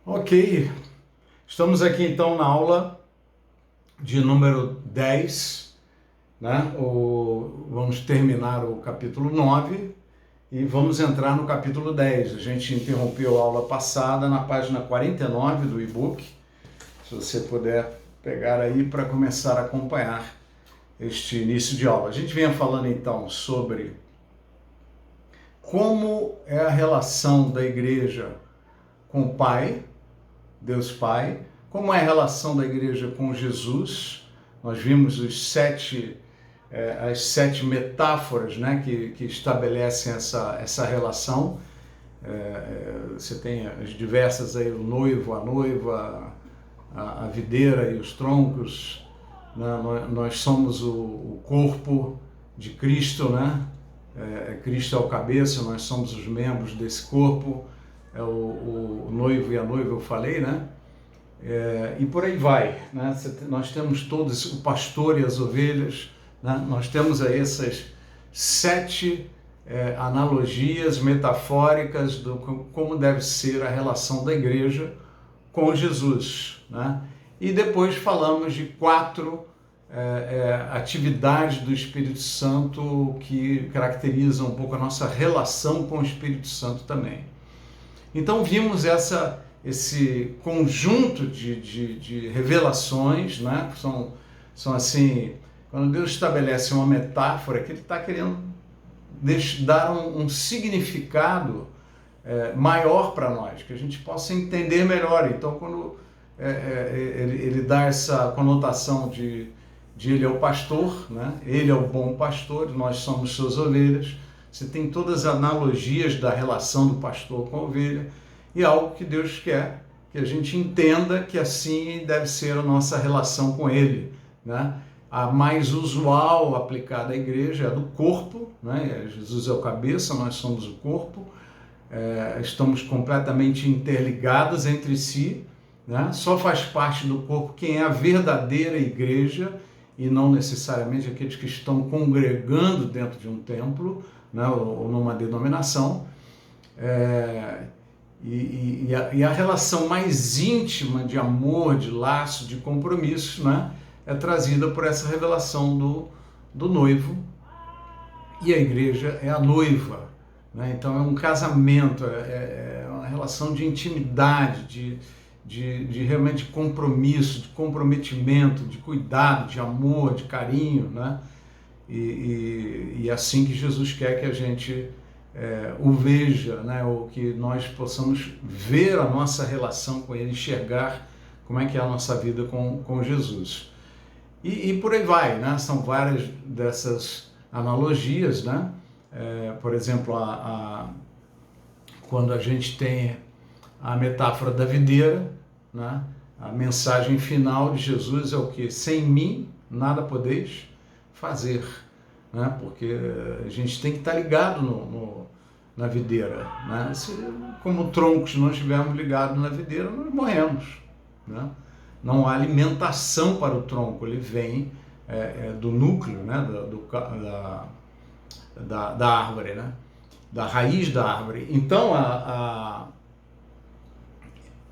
Ok, estamos aqui então na aula de número 10, né? Vamos terminar o capítulo 9 e vamos entrar no capítulo 10. A gente interrompeu a aula passada na página 49 do e-book. Se você puder pegar aí para começar a acompanhar este início de aula. A gente vinha falando então sobre como é a relação da igreja com o Pai, Deus Pai, como é a relação da igreja com Jesus. Nós vimos as sete metáforas, né, que estabelecem essa relação. Você tem as diversas aí, o noivo, a noiva, a videira e os troncos, né? Nós somos o corpo de Cristo, né? Cristo é o cabeça, nós somos os membros desse corpo. O noivo e a noiva eu falei, né? E por aí vai, né? Nós temos todos, o pastor e as ovelhas, né? Nós temos aí essas sete analogias metafóricas do como deve ser a relação da igreja com Jesus, né? E depois falamos de quatro atividades do Espírito Santo que caracterizam um pouco a nossa relação com o Espírito Santo também. Então vimos esse conjunto de revelações, né? São assim, quando Deus estabelece uma metáfora, que Ele está querendo dar um significado maior para nós, que a gente possa entender melhor. Então, quando ele dá essa conotação de Ele é o pastor, né? Ele é o bom pastor, nós somos suas ovelhas. Você tem todas as analogias da relação do pastor com a ovelha, e algo que Deus quer que a gente entenda que assim deve ser a nossa relação com Ele, né? A mais usual aplicada à igreja é a do corpo, né? Jesus é o cabeça, nós somos o corpo, estamos completamente interligados entre si, né? Só faz parte do corpo quem é a verdadeira igreja e não necessariamente aqueles que estão congregando dentro de um templo, né? Ou numa denominação. E a relação mais íntima de amor, de laço, de compromisso, né, é trazida por essa revelação do noivo, e a igreja é a noiva, né? Então é um casamento, é uma relação de intimidade, de realmente compromisso, de comprometimento, de cuidado, de amor, de carinho, né? E assim que Jesus quer que a gente o veja, né? Ou que nós possamos ver a nossa relação com Ele, enxergar como é que é a nossa vida com Jesus. E por aí vai, né? São várias dessas analogias, né? Por exemplo, quando a gente tem a metáfora da videira, né? A mensagem final de Jesus é o que? Sem mim nada podeis fazer, né? Porque a gente tem que estar ligado na videira, né? Como troncos não estivermos ligados na videira, nós morremos, né? Não há alimentação para o tronco, ele vem do núcleo, né? da árvore, né? Da raiz da árvore. Então,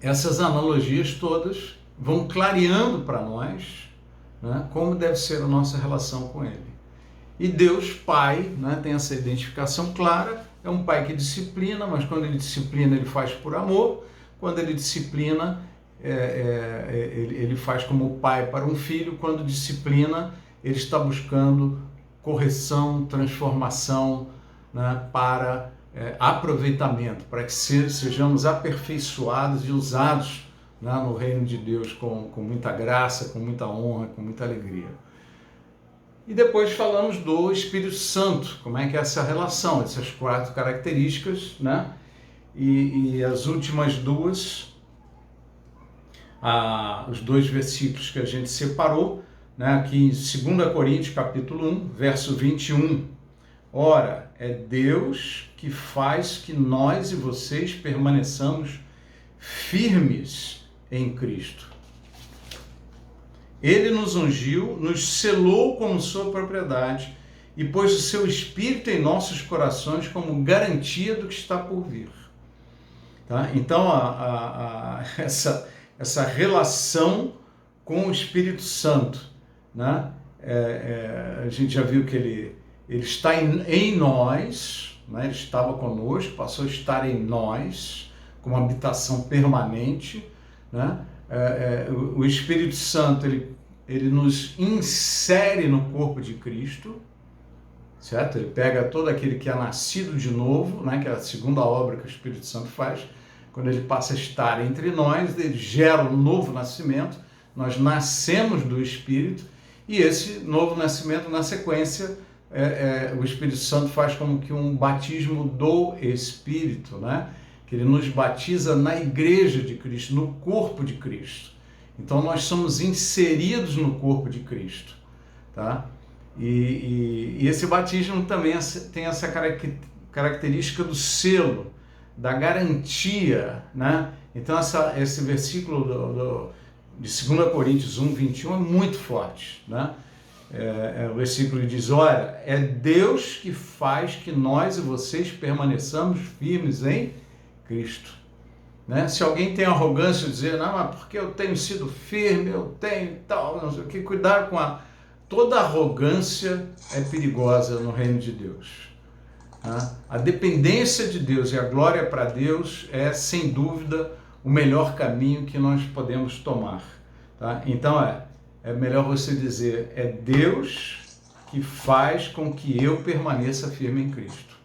essas analogias todas vão clareando para nós, né, como deve ser a nossa relação com Ele. E Deus Pai, né, tem essa identificação clara, é um Pai que disciplina, mas quando Ele disciplina, Ele faz por amor. Quando Ele disciplina, Ele faz como pai para um filho. Quando disciplina, Ele está buscando correção, transformação, né, para aproveitamento, para que sejamos aperfeiçoados e usados, né, no reino de Deus com muita graça, com muita honra, com muita alegria. E depois falamos do Espírito Santo, como é que é essa relação, essas quatro características, né? E as últimas duas, os dois versículos que a gente separou, né? Aqui em 2 Coríntios, capítulo 1, verso 21. Ora, é Deus que faz que nós e vocês permaneçamos firmes em Cristo. Ele nos ungiu, nos selou como sua propriedade e pôs o seu Espírito em nossos corações como garantia do que está por vir. Tá? Então, essa relação com o Espírito Santo, né? A gente já viu que ele está em nós, né? Ele estava conosco, passou a estar em nós, como habitação permanente, né? O Espírito Santo, ele nos insere no corpo de Cristo, certo? Ele pega todo aquele que é nascido de novo, né? Que é a segunda obra que o Espírito Santo faz. Quando ele passa a estar entre nós, ele gera um novo nascimento, nós nascemos do Espírito, e esse novo nascimento, na sequência, o Espírito Santo faz como que um batismo do Espírito, né? Que ele nos batiza na igreja de Cristo, no corpo de Cristo. Então nós somos inseridos no corpo de Cristo, tá? E esse batismo também tem essa característica do selo, da garantia, né? Então esse versículo de 2 Coríntios 1, 21 é muito forte, né? O versículo diz, olha, é Deus que faz que nós e vocês permaneçamos firmes em Cristo, né? Se alguém tem arrogância de dizer, não, mas porque eu tenho sido firme, eu tenho tal, não sei o que, cuidado com toda arrogância é perigosa no reino de Deus. A dependência de Deus e a glória para Deus é, sem dúvida, o melhor caminho que nós podemos tomar. Tá? Então é melhor você dizer, é Deus que faz com que eu permaneça firme em Cristo.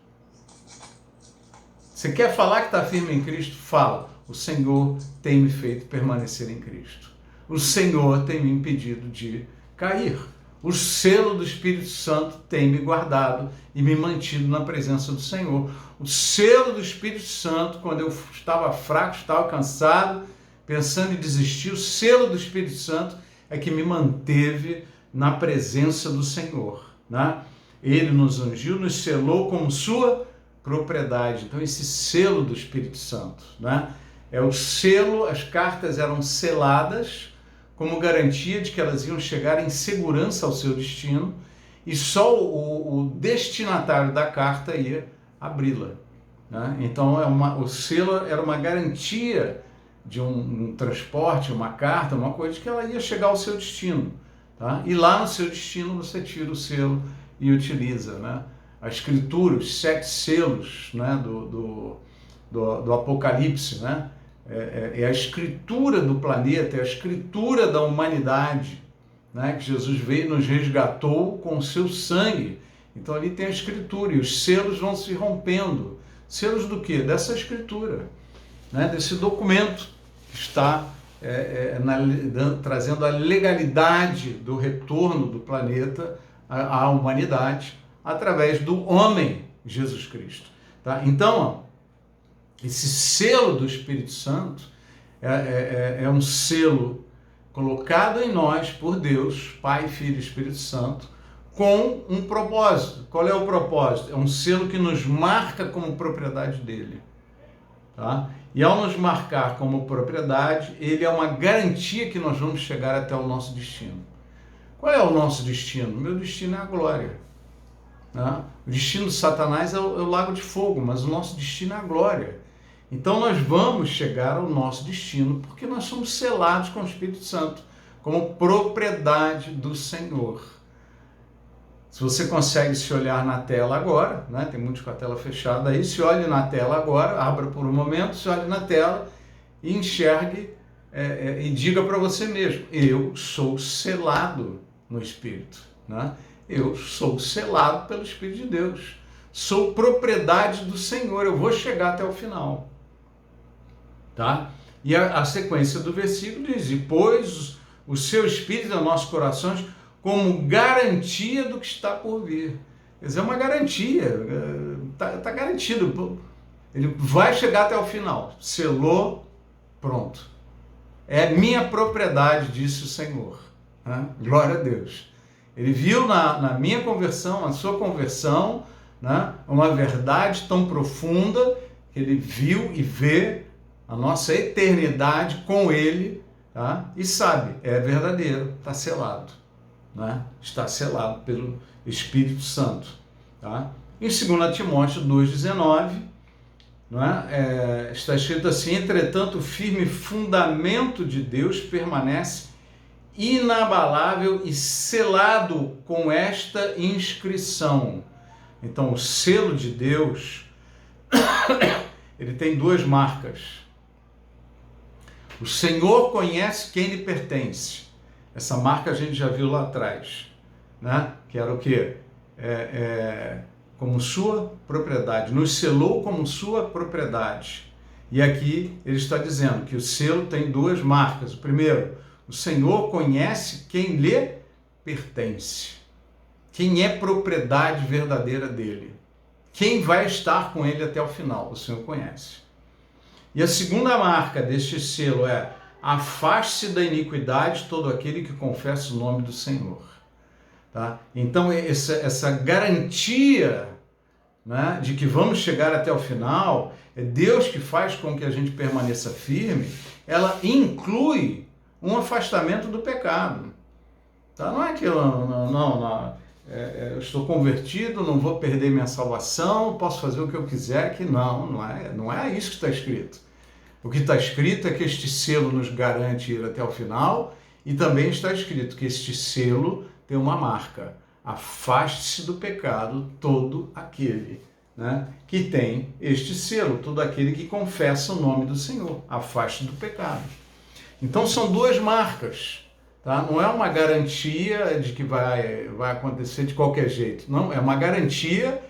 Você quer falar que está firme em Cristo? Fala. O Senhor tem me feito permanecer em Cristo. O Senhor tem me impedido de cair. O selo do Espírito Santo tem me guardado e me mantido na presença do Senhor. O selo do Espírito Santo, quando eu estava fraco, estava cansado, pensando em desistir, o selo do Espírito Santo é que me manteve na presença do Senhor, né? Ele nos ungiu, nos selou como sua propriedade. Então esse selo do Espírito Santo, né? É o selo, as cartas eram seladas como garantia de que elas iam chegar em segurança ao seu destino, e só o destinatário da carta ia abri-la, né? Então o selo era uma garantia de um transporte, uma carta, uma coisa de que ela ia chegar ao seu destino, tá? E lá no seu destino você tira o selo e utiliza, né? A Escritura, os 7 selos, né, do Apocalipse, né? É a escritura do planeta, é a escritura da humanidade, né? Que Jesus veio e nos resgatou com o seu sangue. Então ali tem a escritura e os selos vão se rompendo. Selos do quê? Dessa escritura, né? Desse documento que está trazendo a legalidade do retorno do planeta à humanidade através do homem Jesus Cristo. Tá? Então, esse selo do Espírito Santo é um selo colocado em nós por Deus, Pai, Filho e Espírito Santo, com um propósito. Qual é o propósito? É um selo que nos marca como propriedade dele. Tá? E ao nos marcar como propriedade, ele é uma garantia que nós vamos chegar até o nosso destino. Qual é o nosso destino? O meu destino é a glória. Tá? O destino de Satanás é o lago de fogo, mas o nosso destino é a glória. Então nós vamos chegar ao nosso destino porque nós somos selados com o Espírito Santo, como propriedade do Senhor. Se você consegue se olhar na tela agora, né? Tem muitos com a tela fechada aí, se olhe na tela agora, abra por um momento, se olhe na tela e enxergue e diga para você mesmo, eu sou selado no Espírito, né? Eu sou selado pelo Espírito de Deus, sou propriedade do Senhor, eu vou chegar até o final. Tá? E a sequência do versículo diz, e pôs o seu Espírito nos nossos corações como garantia do que está por vir. Quer dizer, é uma garantia, está garantido, ele vai chegar até o final, selou, pronto. É minha propriedade, disse o Senhor. Né? Glória a Deus. Ele viu na minha conversão, na sua conversão, né, uma verdade tão profunda que ele viu e vê a nossa eternidade com ele, tá? E sabe, é verdadeiro, está selado, né? Está selado pelo Espírito Santo. Tá? Em 2 Timóteo 2,19, não é? Está escrito assim: entretanto, o firme fundamento de Deus permanece inabalável e selado com esta inscrição. Então, o selo de Deus, ele tem duas marcas. O Senhor conhece quem lhe pertence. Essa marca a gente já viu lá atrás, né? Que era o quê? Como sua propriedade. Nos selou como sua propriedade. E aqui ele está dizendo que o selo tem duas marcas. O primeiro, o Senhor conhece quem lhe pertence. Quem é propriedade verdadeira dele. Quem vai estar com ele até o final, o Senhor conhece. E a segunda marca deste selo é: afaste-se da iniquidade todo aquele que confessa o nome do Senhor. Tá? Então, essa garantia, né, de que vamos chegar até o final, é Deus que faz com que a gente permaneça firme, ela inclui um afastamento do pecado. Tá? Não é que eu estou convertido, não vou perder minha salvação, posso fazer o que eu quiser, que não é isso que está escrito. O que está escrito é que este selo nos garante ir até o final, e também está escrito que este selo tem uma marca: afaste-se do pecado todo aquele, né, que tem este selo, todo aquele que confessa o nome do Senhor, afaste do pecado. Então são duas marcas, tá? Não é uma garantia de que vai acontecer de qualquer jeito, não, é uma garantia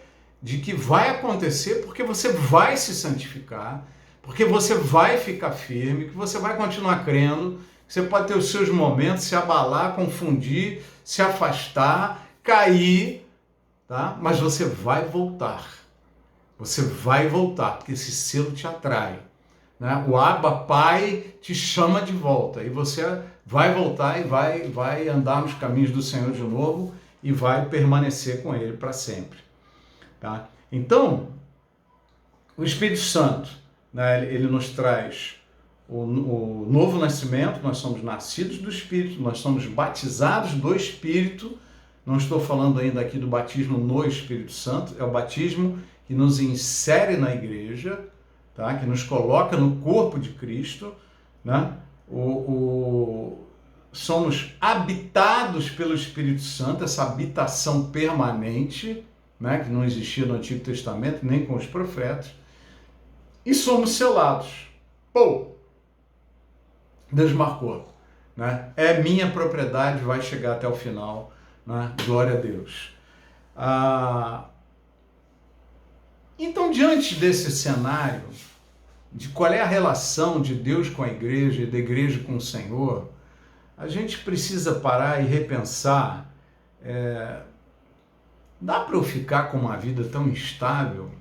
de que vai acontecer porque você vai se santificar, porque você vai ficar firme, que você vai continuar crendo. Você pode ter os seus momentos, se abalar, confundir, se afastar, cair, tá? Mas você vai voltar. Você vai voltar, porque esse selo te atrai, né? O Abba Pai te chama de volta e você vai voltar e vai andar nos caminhos do Senhor de novo e vai permanecer com Ele para sempre, tá? Então, o Espírito Santo, né, ele nos traz o novo nascimento. Nós somos nascidos do Espírito, nós somos batizados do Espírito. Não estou falando ainda aqui do batismo no Espírito Santo, é o batismo que nos insere na igreja, tá? Que nos coloca no corpo de Cristo, né? Somos habitados pelo Espírito Santo, essa habitação permanente, né? Que não existia no Antigo Testamento, nem com os profetas, e somos selados. Deus marcou, né? É minha propriedade, vai chegar até o final, né? Glória a Deus. Então, diante desse cenário de qual é a relação de Deus com a igreja e da igreja com o Senhor, a gente precisa parar e repensar. Dá para eu ficar com uma vida tão instável,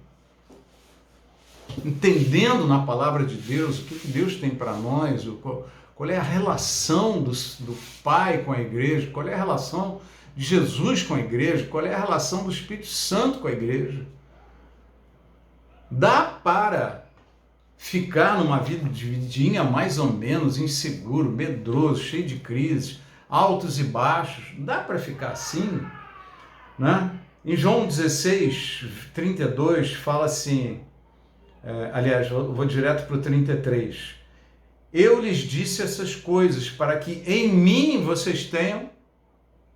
entendendo na palavra de Deus o que Deus tem para nós, qual é a relação do Pai com a igreja, qual é a relação de Jesus com a igreja, qual é a relação do Espírito Santo com a igreja? Dá para ficar numa vida dividinha mais ou menos, inseguro, medroso, cheio de crises, altos e baixos? Dá para ficar assim, né? Em João 16, 32, fala assim, aliás, eu vou direto para o 33. Eu lhes disse essas coisas para que em mim vocês tenham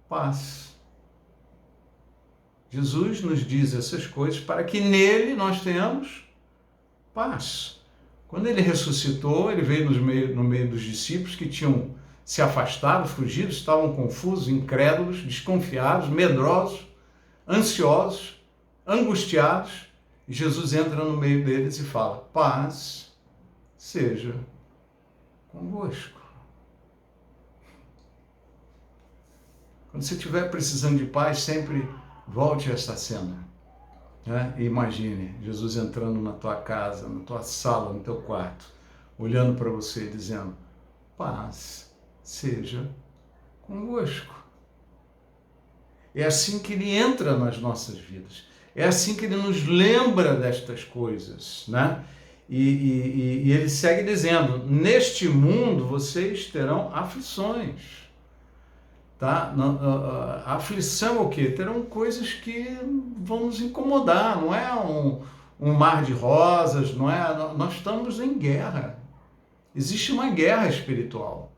paz. Jesus nos diz essas coisas para que nele nós tenhamos paz. Quando ele ressuscitou, ele veio no meio dos discípulos que tinham se afastado, fugido, estavam confusos, incrédulos, desconfiados, medrosos, ansiosos, angustiados. E Jesus entra no meio deles e fala: paz seja convosco. Quando você estiver precisando de paz, sempre volte a esta cena, né? E imagine Jesus entrando na tua casa, na tua sala, no teu quarto, olhando para você e dizendo: paz seja convosco. É assim que ele entra nas nossas vidas. É assim que ele nos lembra destas coisas, né? E ele segue dizendo: neste mundo vocês terão aflições. Tá? A aflição é o quê? Terão coisas que vão nos incomodar, não é um mar de rosas, não é? Nós estamos em guerra. Existe uma guerra espiritual.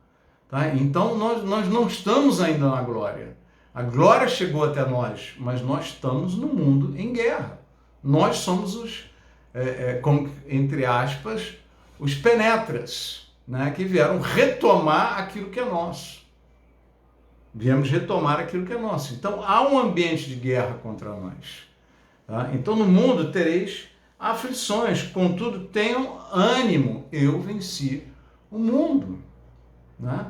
Tá? Então, nós não estamos ainda na glória. A glória chegou até nós, mas nós estamos no mundo em guerra. Nós somos os, entre aspas, os penetras, né? Que vieram retomar aquilo que é nosso. Viemos retomar aquilo que é nosso. Então, há um ambiente de guerra contra nós. Tá? Então, no mundo tereis aflições, contudo, tenham ânimo. Eu venci o mundo. Né?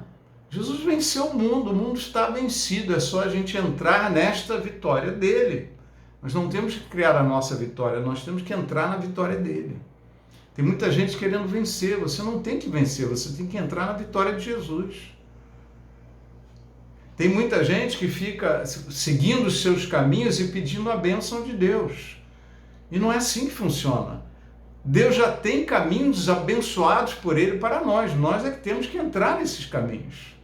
Jesus venceu o mundo está vencido, é só a gente entrar nesta vitória dele. Nós não temos que criar a nossa vitória, nós temos que entrar na vitória dele. Tem muita gente querendo vencer, você não tem que vencer, você tem que entrar na vitória de Jesus. Tem muita gente que fica seguindo os seus caminhos e pedindo a bênção de Deus. E não é assim que funciona. Deus já tem caminhos abençoados por ele para nós é que temos que entrar nesses caminhos.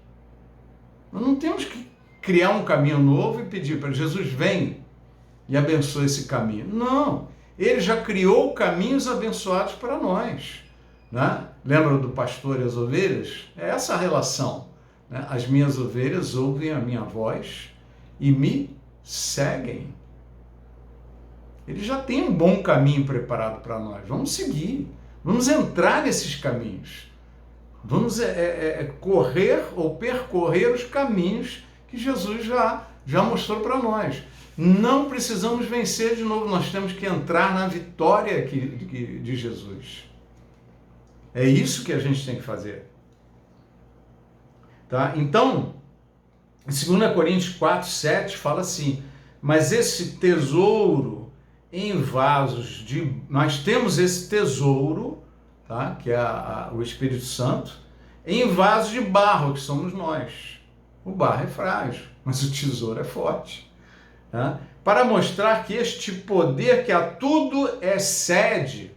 Nós não temos que criar um caminho novo e pedir para Jesus, vem e abençoe esse caminho. Não, ele já criou caminhos abençoados para nós. Né? Lembra do pastor e as ovelhas? É essa a relação. Né? As minhas ovelhas ouvem a minha voz e me seguem. Ele já tem um bom caminho preparado para nós. Vamos seguir, vamos entrar nesses caminhos. Vamos correr ou percorrer os caminhos que Jesus já mostrou para nós. Não precisamos vencer de novo, nós temos que entrar na vitória de Jesus. É isso que a gente tem que fazer. Tá? Então, em 2 Coríntios 4, 7, fala assim, mas esse tesouro em vasos de... Nós temos esse tesouro, tá? Que é o Espírito Santo, em vasos de barro, que somos nós. O barro é frágil, mas o tesouro é forte. Tá? Para mostrar que este poder que a tudo excede,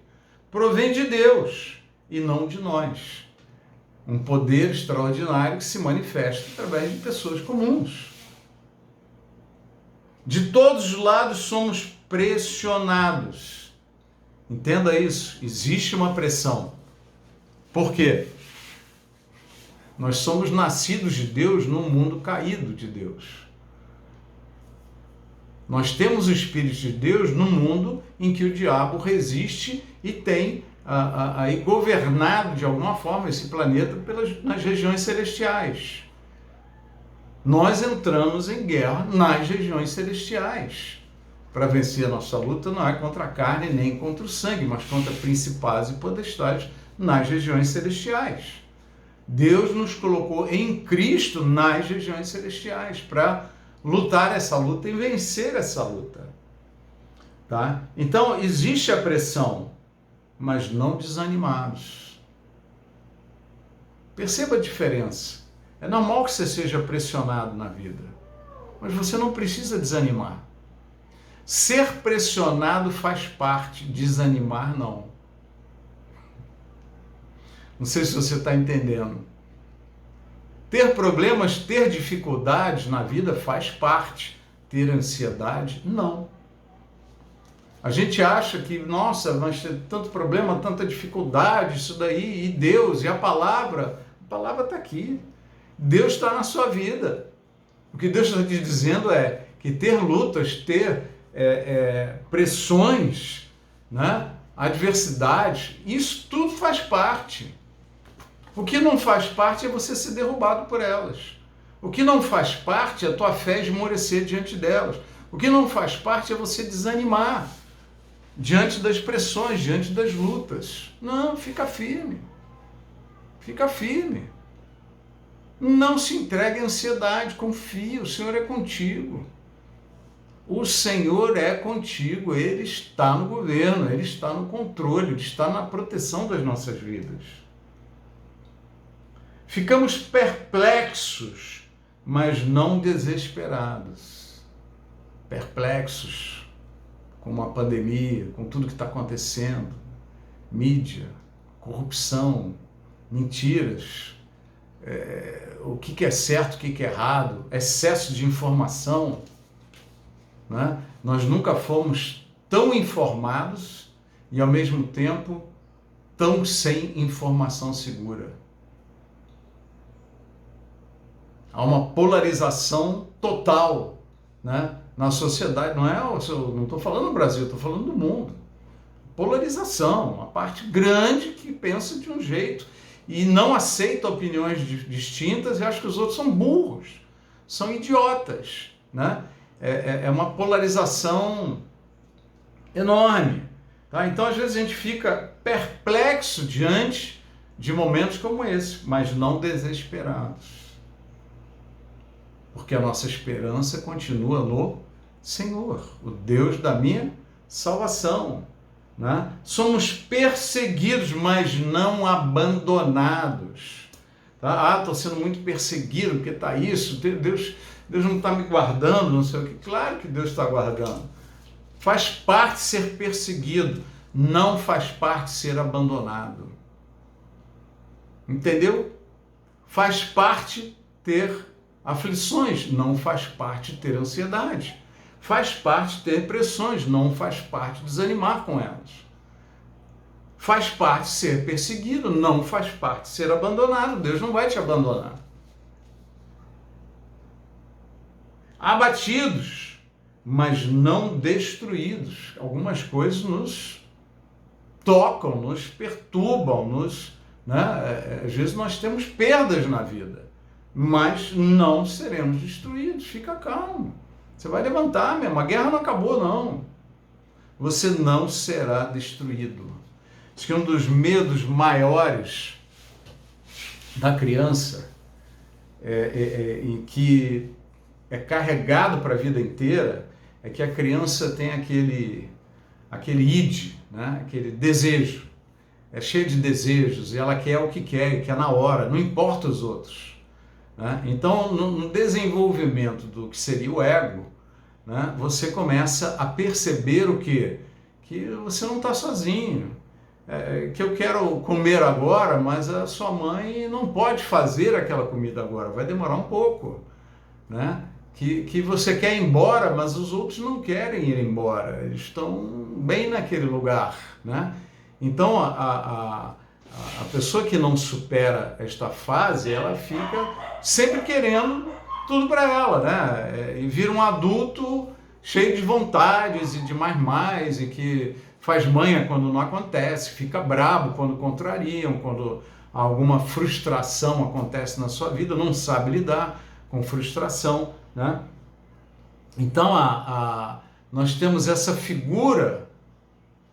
provém de Deus e não de nós. Um poder extraordinário que se manifesta através de pessoas comuns. De todos os lados somos pressionados. Entenda isso, existe uma pressão. Por quê? Nós somos nascidos de Deus num mundo caído de Deus. Nós temos o Espírito de Deus num mundo em que o diabo resiste e tem aí governado de alguma forma esse planeta nas regiões celestiais. Nós entramos em guerra nas regiões celestiais. Para vencer a nossa luta não é contra a carne nem contra o sangue, mas contra principados e potestades nas regiões celestiais. Deus nos colocou em Cristo nas regiões celestiais para lutar essa luta e vencer essa luta. Tá? Então, existe a pressão, mas não desanimados. Perceba a diferença. É normal que você seja pressionado na vida, mas você não precisa desanimar. Ser pressionado faz parte, desanimar não. Não sei se você está entendendo. Ter problemas, ter dificuldades na vida faz parte. Ter ansiedade, não. A gente acha que, nossa, nós temos tanto problema, tanta dificuldade, isso daí, e Deus, e a palavra está aqui. Deus está na sua vida. O que Deus está te dizendo é que ter lutas, ter pressões, né, adversidades, isso tudo faz parte. O que não faz parte é você ser derrubado por elas. O que não faz parte é a tua fé esmorecer diante delas. O que não faz parte é você desanimar diante das pressões, diante das lutas. Não, fica firme. Fica firme. Não se entregue à ansiedade, confia, o Senhor é contigo. O Senhor é contigo, Ele está no governo, Ele está no controle, Ele está na proteção das nossas vidas. Ficamos perplexos, mas não desesperados. Perplexos com a pandemia, com tudo que está acontecendo, mídia, corrupção, mentiras, o que é certo, o que é errado, excesso de informação. Né? Nós nunca fomos tão informados e ao mesmo tempo tão sem informação segura. Há uma polarização total, né, na sociedade. Não estou falando do Brasil, estou falando do mundo. Polarização, uma parte grande que pensa de um jeito e não aceita opiniões distintas e acha que os outros são burros, são idiotas, né? É uma polarização enorme, tá? Então, às vezes, a gente fica perplexo diante de momentos como esse, mas não desesperados. Porque a nossa esperança continua no Senhor, o Deus da minha salvação, né? Somos perseguidos, mas não abandonados. Tá? Estou sendo muito perseguido, porque está isso, Deus não está me guardando, não sei o que. Claro que Deus está guardando. Faz parte ser perseguido, não faz parte ser abandonado. Entendeu? Faz parte ter aflições, não faz parte ter ansiedade. Faz parte ter pressões, não faz parte desanimar com elas. Faz parte ser perseguido, não faz parte ser abandonado. Deus não vai te abandonar. Abatidos, mas não destruídos. Algumas coisas nos tocam, nos perturbam, né? Às vezes nós temos perdas na vida, mas não seremos destruídos. Fica calmo. Você vai levantar mesmo. A guerra não acabou, não. Você não será destruído. Diz que um dos medos maiores da criança, em que é carregado para a vida inteira, é que a criança tem aquele id, né? Aquele desejo. É cheio de desejos e ela quer o que quer, e quer na hora, não importa os outros. Né? Então, no desenvolvimento do que seria o ego, né, você começa a perceber o quê? Que você não está sozinho, que eu quero comer agora, mas a sua mãe não pode fazer aquela comida agora, vai demorar um pouco. Né? Que você quer ir embora, mas os outros não querem ir embora, eles estão bem naquele lugar. Né? Então, a pessoa que não supera esta fase, ela fica sempre querendo tudo para ela, né? E vira um adulto cheio de vontades e de mais, e que faz manha quando não acontece, fica brabo quando contrariam, quando alguma frustração acontece na sua vida, não sabe lidar com frustração, né? Então, nós temos essa figura,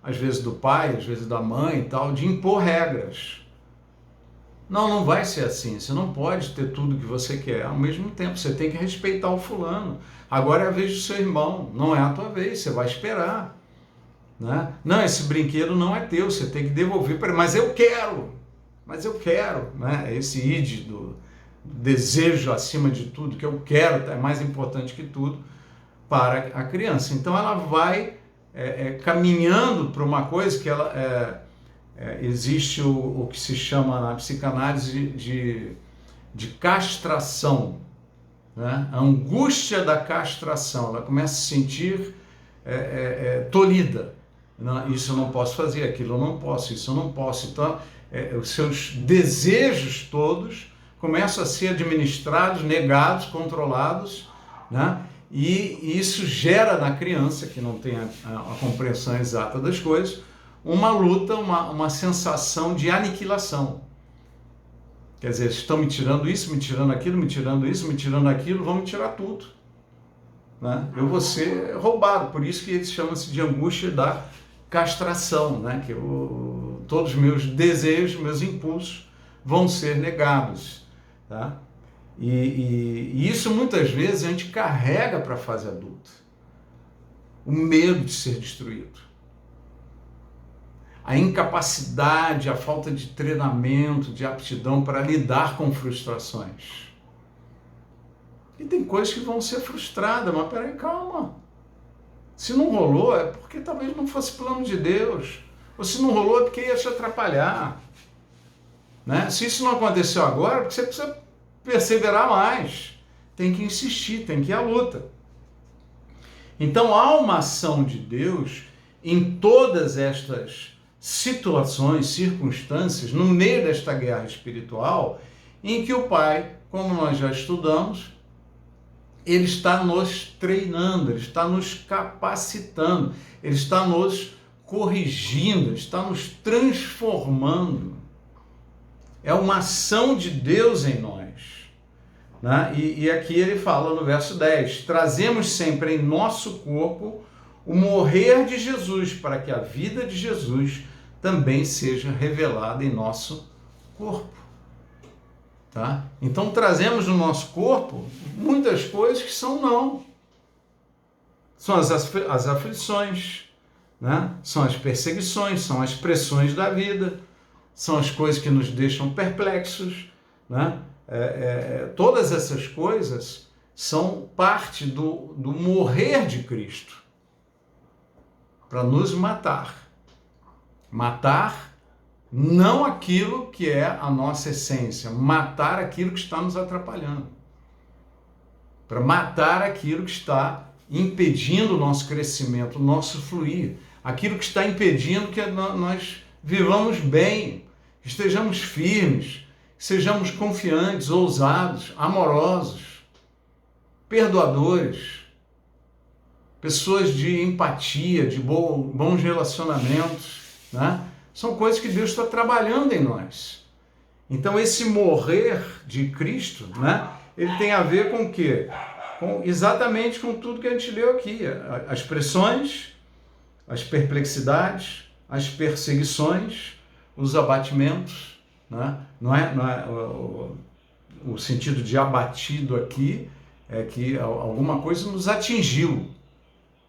às vezes do pai, às vezes da mãe e tal, de impor regras. Não vai ser assim, você não pode ter tudo que você quer. Ao mesmo tempo, você tem que respeitar o fulano. Agora é a vez do seu irmão, não é a tua vez, você vai esperar. Né? Não, esse brinquedo não é teu, você tem que devolver para ele. Mas eu quero. Né? Esse id do desejo acima de tudo, que eu quero, é mais importante que tudo para a criança. Então ela vai caminhando para uma coisa que ela... existe o que se chama na psicanálise de castração, né? A angústia da castração. Ela começa a se sentir tolhida. Não, isso eu não posso fazer, aquilo eu não posso, isso eu não posso. Então, os seus desejos todos começam a ser administrados, negados, controlados, né? E isso gera na criança, que não tem a compreensão exata das coisas, uma luta, uma sensação de aniquilação. Quer dizer, estão me tirando isso, me tirando aquilo, me tirando isso, me tirando aquilo, vão me tirar tudo. Né? Eu vou ser roubado, por isso que ele chama-se de angústia da castração, né? Que todos os meus desejos, meus impulsos vão ser negados. Tá? E isso muitas vezes a gente carrega para a fase adulta. O medo de ser destruído. A incapacidade, a falta de treinamento, de aptidão para lidar com frustrações. E tem coisas que vão ser frustradas, mas peraí, calma. Se não rolou, é porque talvez não fosse plano de Deus. Ou se não rolou, é porque ia te atrapalhar. Né? Se isso não aconteceu agora, é porque você precisa perseverar mais. Tem que insistir, tem que ir à luta. Então há uma ação de Deus em todas estas situações, circunstâncias, no meio desta guerra espiritual, em que o Pai, como nós já estudamos, ele está nos treinando, ele está nos capacitando, ele está nos corrigindo, ele está nos transformando. É uma ação de Deus em nós. Né? E aqui ele fala no verso 10, trazemos sempre em nosso corpo o morrer de Jesus, para que a vida de Jesus também seja revelada em nosso corpo. Tá? Então trazemos no nosso corpo muitas coisas que são não. São as aflições, né? São as perseguições, são as pressões da vida, são as coisas que nos deixam perplexos, né? Todas essas coisas são parte do morrer de Cristo para nos matar. Matar não aquilo que é a nossa essência, matar aquilo que está nos atrapalhando. Para matar aquilo que está impedindo o nosso crescimento, o nosso fluir, aquilo que está impedindo que nós vivamos bem, estejamos firmes, sejamos confiantes, ousados, amorosos, perdoadores, pessoas de empatia, de bons relacionamentos, né? São coisas que Deus está trabalhando em nós. Então esse morrer de Cristo, né? Ele tem a ver com o quê? Exatamente com tudo que a gente leu aqui. As pressões, as perplexidades, as perseguições, os abatimentos, né? Não é o sentido de abatido aqui, é que alguma coisa nos atingiu,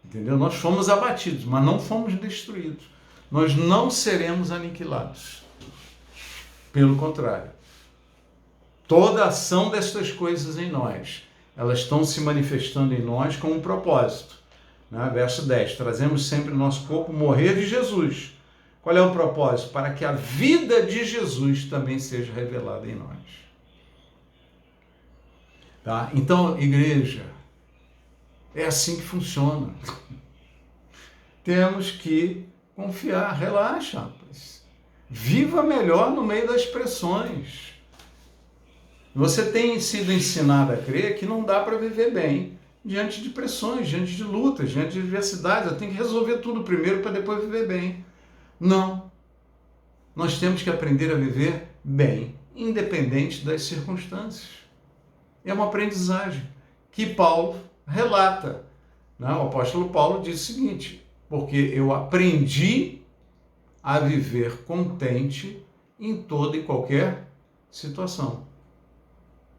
entendeu? Nós fomos abatidos, mas não fomos destruídos. Nós não seremos aniquilados. Pelo contrário. Toda a ação destas coisas em nós, elas estão se manifestando em nós com um propósito. Né? Verso 10, trazemos sempre no nosso corpo o morrer de Jesus. Qual é o propósito? Para que a vida de Jesus também seja revelada em nós. Tá? Então, igreja, é assim que funciona. Temos que confiar, relaxa, rapaz. Viva melhor no meio das pressões. Você tem sido ensinado a crer que não dá para viver bem diante de pressões, diante de lutas, diante de adversidades. Eu tenho que resolver tudo primeiro para depois viver bem. Não. Nós temos que aprender a viver bem, independente das circunstâncias. É uma aprendizagem que Paulo relata. Né? O apóstolo Paulo diz o seguinte: porque eu aprendi a viver contente em toda e qualquer situação.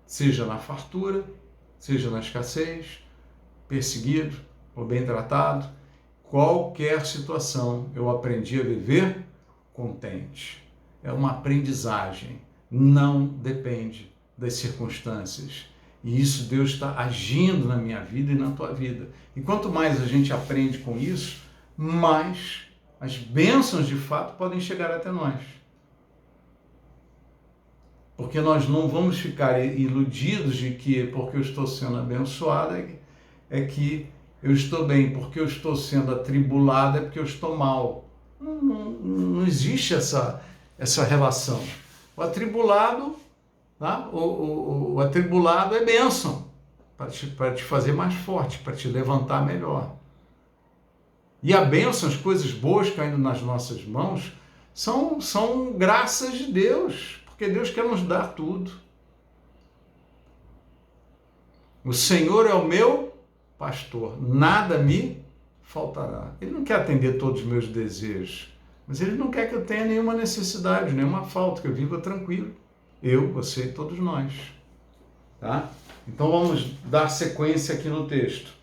Seja na fartura, seja na escassez, perseguido ou bem tratado, qualquer situação eu aprendi a viver contente. É uma aprendizagem, não depende das circunstâncias. E isso Deus está agindo na minha vida e na tua vida. E quanto mais a gente aprende com isso, mais as bênçãos de fato podem chegar até nós. Porque nós não vamos ficar iludidos de que porque eu estou sendo abençoado é que eu estou bem, porque eu estou sendo atribulado é porque eu estou mal. Não existe essa relação. O atribulado, tá? O atribulado é bênção para te fazer mais forte, para te levantar melhor. E a bênção, as coisas boas caindo nas nossas mãos, são graças de Deus, porque Deus quer nos dar tudo. O Senhor é o meu pastor, nada me faltará. Ele não quer atender todos os meus desejos, mas Ele não quer que eu tenha nenhuma necessidade, nenhuma falta, que eu viva tranquilo. Eu, você e todos nós. Tá? Então vamos dar sequência aqui no texto.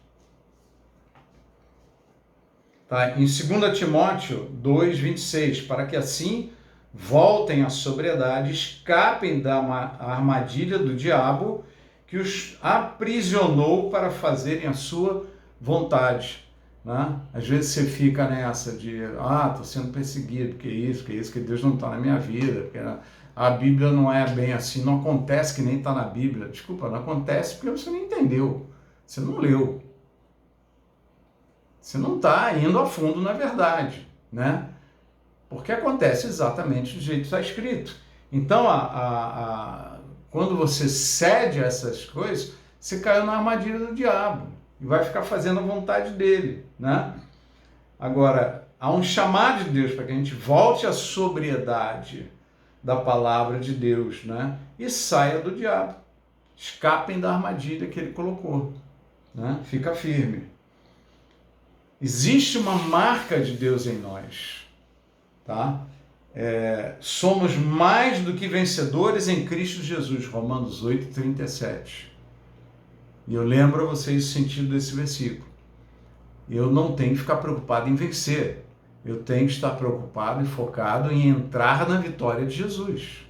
Tá? Em 2 Timóteo 2,26, para que assim voltem à sobriedade, escapem da armadilha do diabo que os aprisionou para fazerem a sua vontade. Né? Às vezes você fica nessa de, estou sendo perseguido, que Deus não está na minha vida, porque a Bíblia não é bem assim, não acontece que nem está na Bíblia. Desculpa, não acontece porque você não entendeu, você não leu. Você não está indo a fundo na verdade, né? Porque acontece exatamente do jeito que está escrito. Então, quando você cede a essas coisas, você caiu na armadilha do diabo e vai ficar fazendo a vontade dele, né? Agora, há um chamado de Deus para que a gente volte à sobriedade da palavra de Deus, né? E saia do diabo. Escapem da armadilha que ele colocou, né? Fica firme. Existe uma marca de Deus em nós, tá? Somos mais do que vencedores em Cristo Jesus, Romanos 8:37. E eu lembro a vocês o sentido desse versículo. Eu não tenho que ficar preocupado em vencer. Eu tenho que estar preocupado e focado em entrar na vitória de Jesus.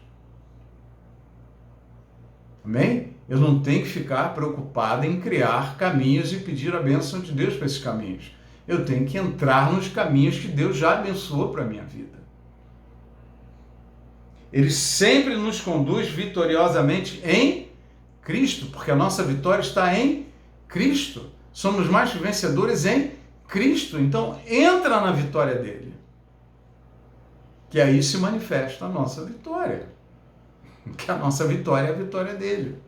Amém? Eu não tenho que ficar preocupado em criar caminhos e pedir a bênção de Deus para esses caminhos. Eu tenho que entrar nos caminhos que Deus já abençoou para a minha vida. Ele sempre nos conduz vitoriosamente em Cristo, porque a nossa vitória está em Cristo. Somos mais que vencedores em Cristo. Então, entra na vitória dele. Que aí se manifesta a nossa vitória. Que a nossa vitória é a vitória dele.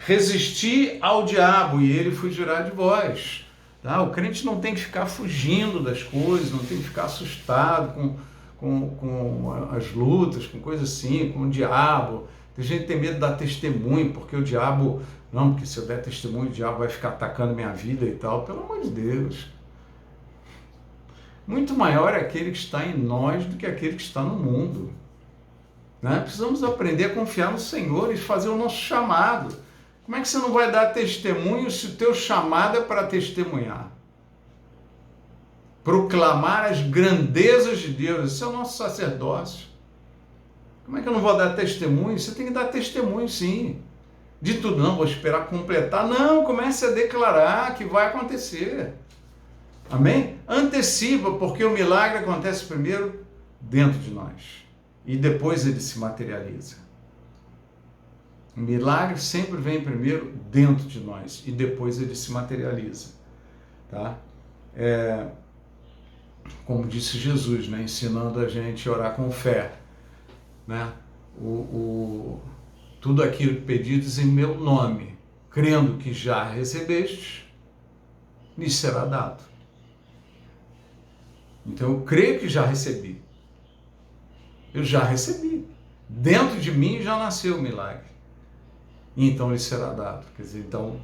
Resistir ao diabo e ele fugirá de vós. Tá? O crente não tem que ficar fugindo das coisas, não tem que ficar assustado com as lutas, com coisas assim, com o diabo. Tem gente que tem medo de dar testemunho, porque o diabo... Não, porque se eu der testemunho, o diabo vai ficar atacando minha vida e tal. Pelo amor de Deus. Muito maior é aquele que está em nós do que aquele que está no mundo. Né? Precisamos aprender a confiar no Senhor e fazer o nosso chamado. Como é que você não vai dar testemunho se o teu chamado é para testemunhar? Proclamar as grandezas de Deus. Esse é o nosso sacerdócio. Como é que eu não vou dar testemunho? Você tem que dar testemunho, sim. De tudo, não, vou esperar completar. Não, comece a declarar que vai acontecer. Amém? Antecipa, porque o milagre acontece primeiro dentro de nós. E depois ele se materializa. O milagre sempre vem primeiro dentro de nós. E depois ele se materializa. Tá? Como disse Jesus, né? Ensinando a gente a orar com fé. Né? Tudo aquilo que pedides em meu nome, crendo que já recebestes, lhes será dado. Então eu creio que já recebi. Eu já recebi. Dentro de mim já nasceu o milagre. E então lhe será dado. Quer dizer, então,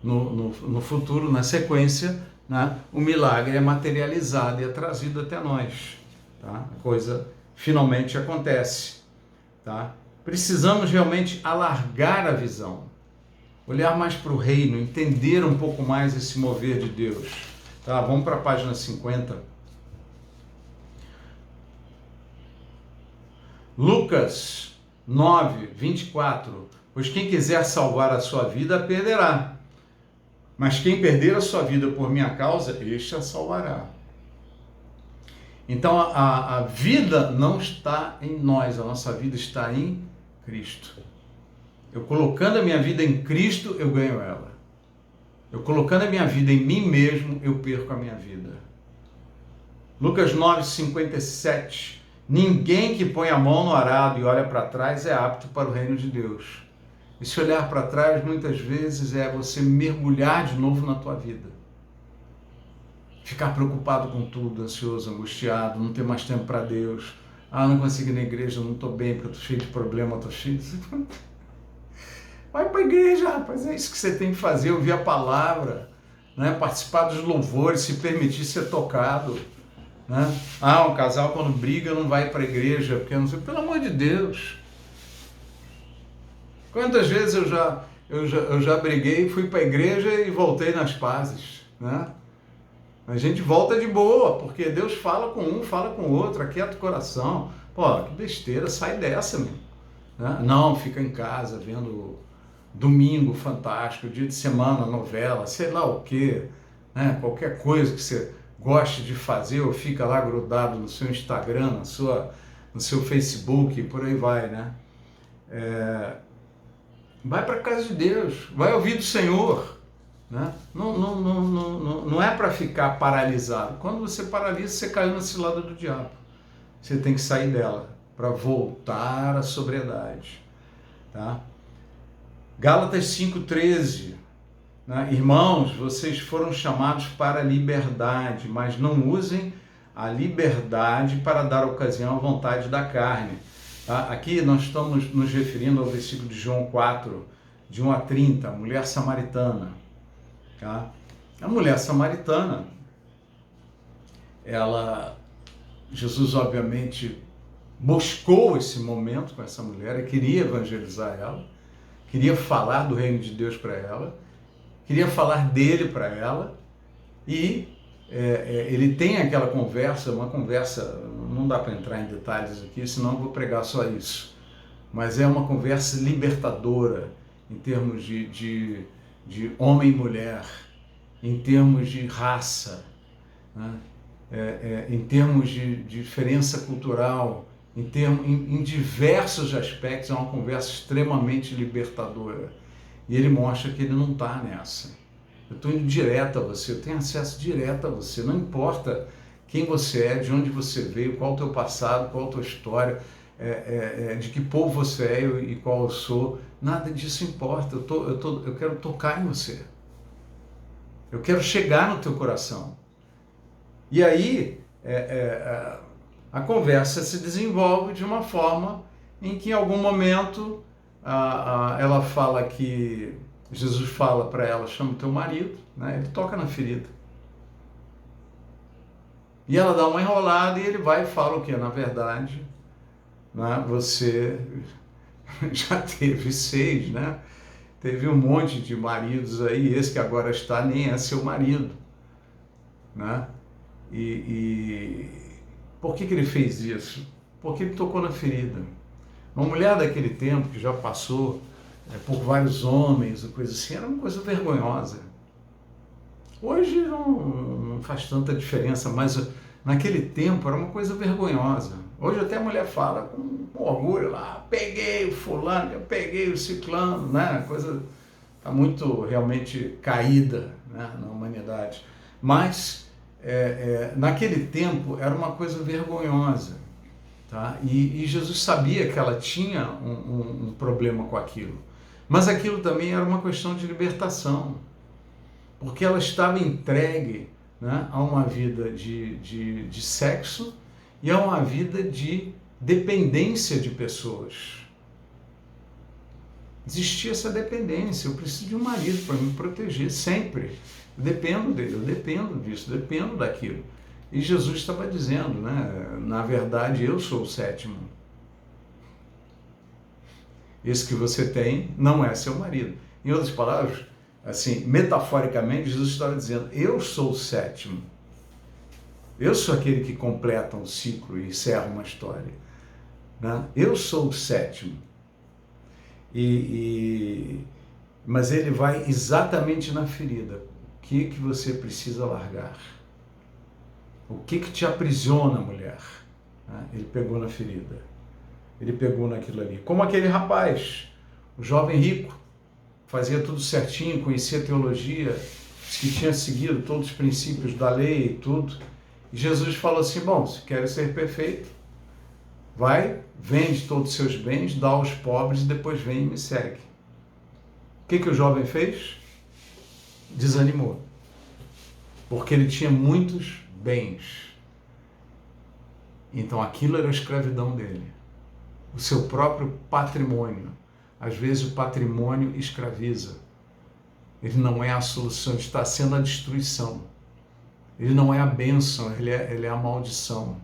no futuro, na sequência, né, o milagre é materializado e é trazido até nós. Tá? A coisa finalmente acontece. Tá? Precisamos realmente alargar a visão, olhar mais para o reino, entender um pouco mais esse mover de Deus. Tá? Vamos para a página 50. Lucas 9:24. Pois quem quiser salvar a sua vida, perderá. Mas quem perder a sua vida por minha causa, este a salvará. Então a vida não está em nós, a nossa vida está em Cristo. Eu colocando a minha vida em Cristo, eu ganho ela. Eu colocando a minha vida em mim mesmo, eu perco a minha vida. Lucas 9:57. Ninguém que põe a mão no arado e olha para trás é apto para o reino de Deus. E se olhar para trás, muitas vezes, é você mergulhar de novo na tua vida. Ficar preocupado com tudo, ansioso, angustiado, não ter mais tempo para Deus. Não consigo ir na igreja, não estou bem, porque eu estou cheio de problema, estou cheio de... Vai para a igreja, rapaz, é isso que você tem que fazer, ouvir a palavra, né? Participar dos louvores, se permitir ser tocado. Né? Um casal quando briga não vai para a igreja, porque não sei, pelo amor de Deus. Quantas vezes eu já briguei, fui para a igreja e voltei nas pazes, né? A gente volta de boa, porque Deus fala com um, fala com o outro, aquieta o coração. Pô, que besteira, sai dessa, meu. Né? Não, fica em casa vendo domingo fantástico, dia de semana, novela, sei lá o quê, né? Qualquer coisa que você goste de fazer, ou fica lá grudado no seu Instagram, no seu Facebook, por aí vai, né? Vai para a casa de Deus, vai ouvir do Senhor, né? Não é para ficar paralisado. Quando você paralisa, você caiu na cilada do diabo. Você tem que sair dela para voltar à sobriedade. Tá? Gálatas 5,13, né? Irmãos, vocês foram chamados para a liberdade, mas não usem a liberdade para dar ocasião à vontade da carne. Tá? Aqui nós estamos nos referindo ao versículo de João 4, de 1 a 30, a mulher samaritana. Tá? A mulher samaritana, Jesus obviamente buscou esse momento com essa mulher, queria evangelizar ela, queria falar do reino de Deus para ela, queria falar dele para ela, e ele tem aquela conversa, uma conversa, não dá para entrar em detalhes aqui, senão eu vou pregar só isso, mas é uma conversa libertadora em termos de homem e mulher, em termos de raça, né? Em termos de diferença cultural, em diversos aspectos, é uma conversa extremamente libertadora. E ele mostra que ele não está nessa. Eu estou indo direto a você, eu tenho acesso direto a você, não importa quem você é, de onde você veio, qual o teu passado, qual a tua história, de que povo você é e qual eu sou, nada disso importa. Eu quero tocar em você. Eu quero chegar no teu coração. E aí, a conversa se desenvolve de uma forma em que, em algum momento, ela fala que Jesus fala para ela, chama o teu marido, né? Ele toca na ferida. E ela dá uma enrolada e ele vai e fala o quê? Na verdade, né, você já teve 6, né? Teve um monte de maridos aí, esse que agora está nem é seu marido, né? E por que ele fez isso? Porque ele tocou na ferida. Uma mulher daquele tempo, que já passou por vários homens, coisa assim, era uma coisa vergonhosa. Hoje não faz tanta diferença, mas naquele tempo era uma coisa vergonhosa. Hoje até a mulher fala com orgulho lá, peguei o fulano, eu peguei o ciclano, né? A coisa está muito realmente caída, né, na humanidade. Mas naquele tempo era uma coisa vergonhosa, tá? E Jesus sabia que ela tinha um problema com aquilo, mas aquilo também era uma questão de libertação, porque ela estava entregue, né, a uma vida de sexo e a uma vida de dependência de pessoas. Existia essa dependência, eu preciso de um marido para me proteger sempre. Dependo dele, eu dependo disso, dependo daquilo. E Jesus estava dizendo, né? Na verdade, eu sou o 7º. Esse que você tem não é seu marido. Em outras palavras, assim, metaforicamente, Jesus estava dizendo, eu sou o 7º. Eu sou aquele que completa um ciclo e encerra uma história, né? Eu sou o 7º. Mas ele vai exatamente na ferida. O que você precisa largar? O que te aprisiona, mulher? Ele pegou na ferida. Ele pegou naquilo ali. Como aquele rapaz, o jovem rico, fazia tudo certinho, conhecia teologia, que tinha seguido todos os princípios da lei e tudo. E Jesus falou assim, bom, se queres ser perfeito, vai, vende todos os seus bens, dá aos pobres e depois vem e me segue. O que o jovem fez? Desanimou, porque ele tinha muitos bens. Então aquilo era a escravidão dele, o seu próprio patrimônio. Às vezes o patrimônio escraviza. Ele não é a solução, ele está sendo a destruição. Ele não é a bênção, ele é a maldição.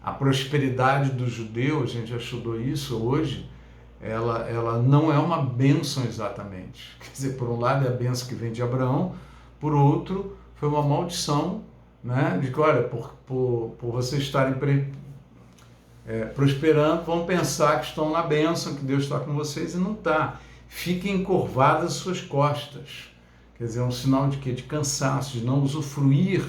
A prosperidade do judeu, a gente já estudou isso hoje, ela não é uma bênção exatamente. Quer dizer, por um lado é a bênção que vem de Abraão, por outro foi uma maldição, né? De que, olha, por vocês estarem prosperando, vão pensar que estão na bênção, que Deus está com vocês, e não está. Fiquem encurvadas as suas costas. Quer dizer, é um sinal de quê? De cansaço, de não usufruir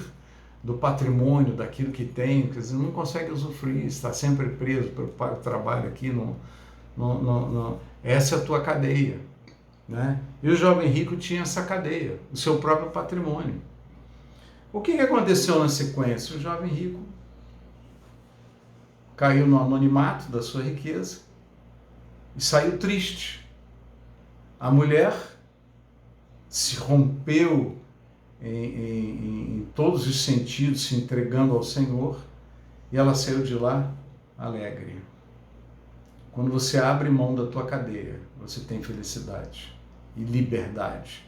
do patrimônio, daquilo que tem. Quer dizer, não consegue usufruir, está sempre preso, preocupado com o trabalho aqui, essa é a tua cadeia. né? E o jovem rico tinha essa cadeia, o seu próprio patrimônio. O que aconteceu na sequência? O jovem rico caiu no anonimato da sua riqueza e saiu triste. A mulher se rompeu em todos os sentidos, se entregando ao Senhor, e ela saiu de lá alegre. Quando você abre mão da tua cadeia, você tem felicidade e liberdade.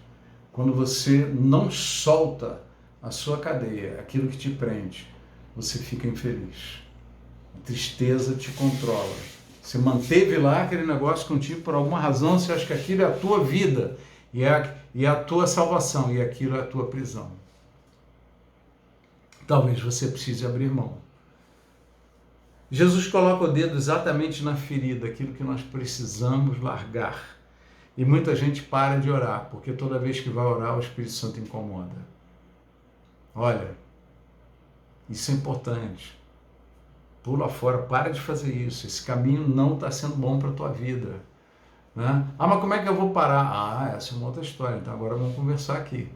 Quando você não solta a sua cadeia, aquilo que te prende, você fica infeliz. A tristeza te controla. Você manteve lá aquele negócio contigo por alguma razão, você acha que aquilo é a tua vida e é a tua salvação, e aquilo é a tua prisão. Talvez você precise abrir mão. Jesus coloca o dedo exatamente na ferida, aquilo que nós precisamos largar. E muita gente para de orar, porque toda vez que vai orar, o Espírito Santo incomoda. Olha, isso é importante. Pula fora, para de fazer isso. Esse caminho não está sendo bom para a tua vida. Né? Ah, mas como é que eu vou parar? Ah, essa é uma outra história. Então agora vamos conversar aqui.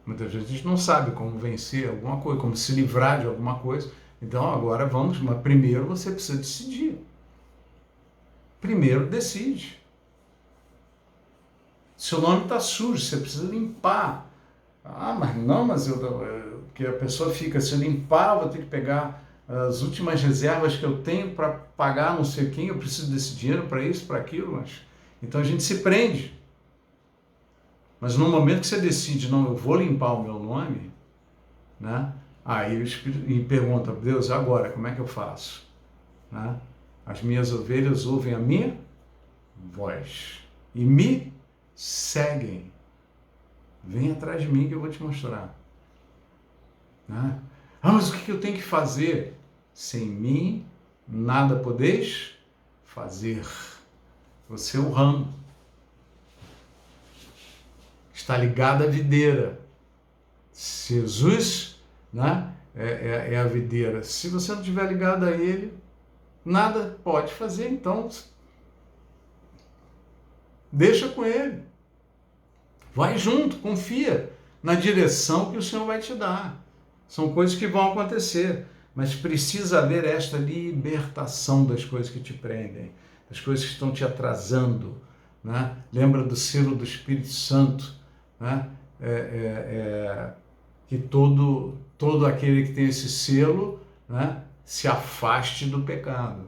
Muitas vezes a gente não sabe como vencer alguma coisa, como se livrar de alguma coisa. Então agora vamos, mas primeiro você precisa decidir. Primeiro decide. Seu nome está sujo, você precisa limpar. Ah, mas não, que a pessoa fica, se eu limpar, eu vou ter que pegar as últimas reservas que eu tenho para pagar não sei quem, eu preciso desse dinheiro para isso, para aquilo, mas... Então a gente se prende. Mas no momento que você decide, não, eu vou limpar o meu nome, né? Aí o Espírito me pergunta, Deus, agora, como é que eu faço? Né? As minhas ovelhas ouvem a minha voz e me seguem. Vem atrás de mim que eu vou te mostrar. Né? Ah, mas o que eu tenho que fazer? Sem mim, nada podeis fazer. Você é o ramo. Está ligado à videira. Jesus, né, é a videira. Se você não estiver ligado a ele, nada pode fazer. Então, deixa com ele. Vai junto, confia na direção que o Senhor vai te dar. São coisas que vão acontecer, mas precisa haver esta libertação das coisas que te prendem, das coisas que estão te atrasando. Né? Lembra do selo do Espírito Santo, né? Que todo aquele que tem esse selo, né, se afaste do pecado.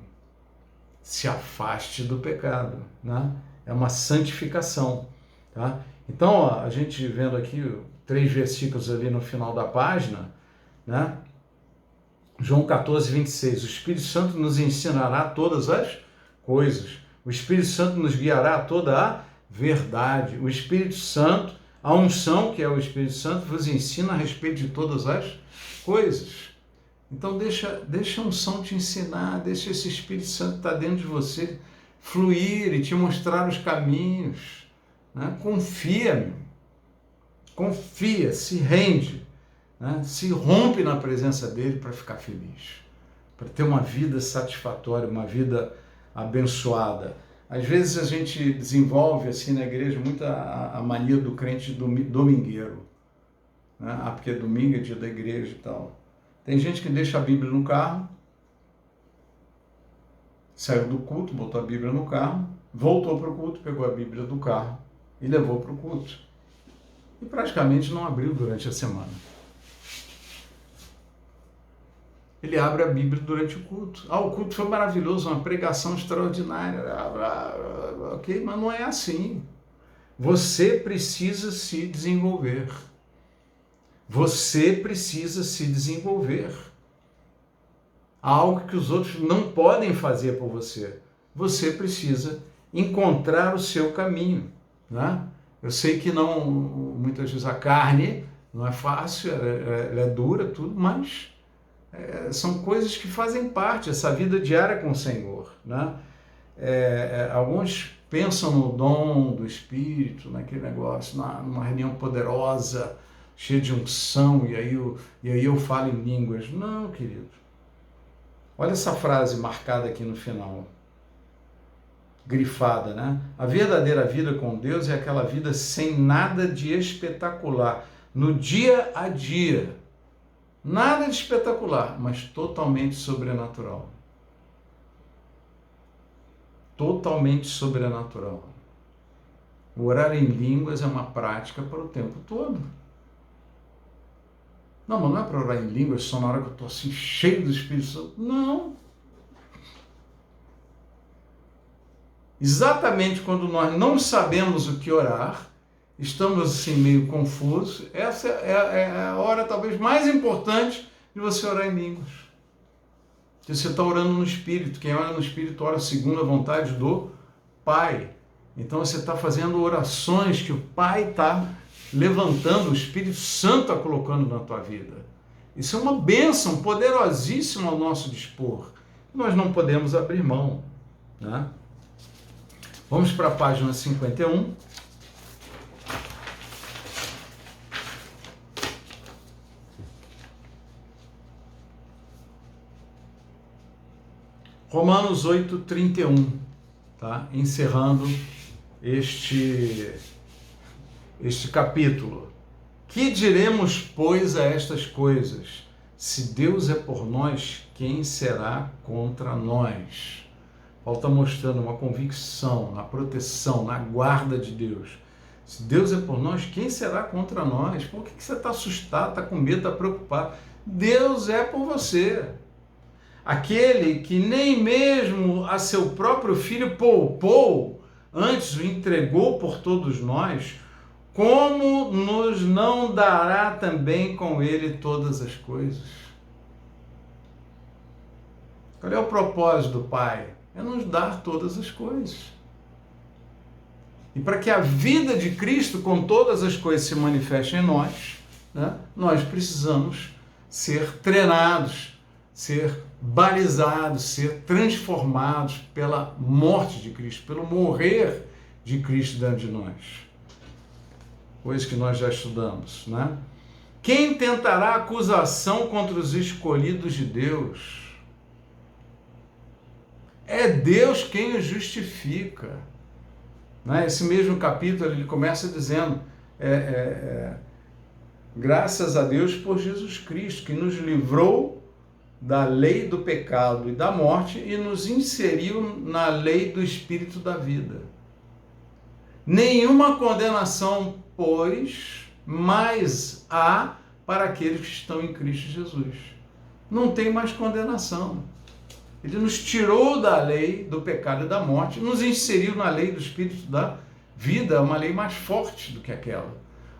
Se afaste do pecado. Né? É uma santificação. Tá? Então, ó, a gente vendo aqui 3 versículos ali no final da página, né? João 14, 26. O Espírito Santo nos ensinará todas as coisas. O Espírito Santo nos guiará a toda a verdade. O Espírito Santo, a unção, que é o Espírito Santo, vos ensina a respeito de todas as coisas. Então deixa a unção te ensinar, deixa esse Espírito Santo estar dentro de você, fluir e te mostrar os caminhos. Né? Confia, se rende, né? Se rompe na presença dele para ficar feliz, para ter uma vida satisfatória, uma vida abençoada. Às vezes a gente desenvolve assim na igreja muito a mania do crente domingueiro, né? Ah, porque domingo é dia da igreja e tal. Tem gente que deixa a Bíblia no carro, saiu do culto, botou a Bíblia no carro, voltou para o culto, pegou a Bíblia do carro e levou para o culto. E praticamente não abriu durante a semana. Ele abre a Bíblia durante o culto. Ah, o culto foi maravilhoso, uma pregação extraordinária. Ok, mas não é assim. Você precisa se desenvolver. Você precisa se desenvolver. Há algo que os outros não podem fazer por você. Você precisa encontrar o seu caminho. Né? Eu sei que não, muitas vezes a carne não é fácil, ela é dura, tudo, mas são coisas que fazem parte dessa vida diária com o Senhor. Né? Alguns pensam no dom do Espírito, naquele negócio, numa reunião poderosa, cheia de unção, e aí eu falo em línguas. Não, querido. Olha essa frase marcada aqui no final. grifada, né? A verdadeira vida com Deus é aquela vida sem nada de espetacular, no dia a dia. Nada de espetacular, mas totalmente sobrenatural. Totalmente sobrenatural. O orar em línguas é uma prática para o tempo todo. Não, mas não é para orar em línguas só na hora que eu estou assim cheio do Espírito Santo. Não. Exatamente quando nós não sabemos o que orar, estamos assim meio confusos, essa é a hora talvez mais importante de você orar em línguas. Porque você está orando no Espírito. Quem ora no Espírito ora segundo a vontade do Pai. Então você está fazendo orações que o Pai está levantando, o Espírito Santo está colocando na tua vida. Isso é uma bênção poderosíssima ao nosso dispor. Nós não podemos abrir mão, né? Vamos para a página 51. Romanos 8:31, tá? Encerrando este capítulo. Que diremos, pois, a estas coisas? Se Deus é por nós, quem será contra nós? Paulo está mostrando uma convicção na proteção, na guarda de Deus. Se Deus é por nós, quem será contra nós? Por que você está assustado, está com medo, está preocupado? Deus é por você. Aquele que nem mesmo a seu próprio filho poupou, antes o entregou por todos nós, como nos não dará também com ele todas as coisas? Qual é o propósito do Pai? É nos dar todas as coisas. E para que a vida de Cristo com todas as coisas se manifeste em nós, né, nós precisamos ser treinados, ser balizados, ser transformados pela morte de Cristo, pelo morrer de Cristo dentro de nós. Coisa que nós já estudamos, né? Quem tentará acusação contra os escolhidos de Deus? É Deus quem os justifica. Né? Esse mesmo capítulo ele começa dizendo, graças a Deus por Jesus Cristo, que nos livrou da lei do pecado e da morte e nos inseriu na lei do Espírito da vida. Nenhuma condenação, pois, mais há para aqueles que estão em Cristo Jesus. Não tem mais condenação. Ele nos tirou da lei do pecado e da morte, nos inseriu na lei do Espírito da vida, uma lei mais forte do que aquela.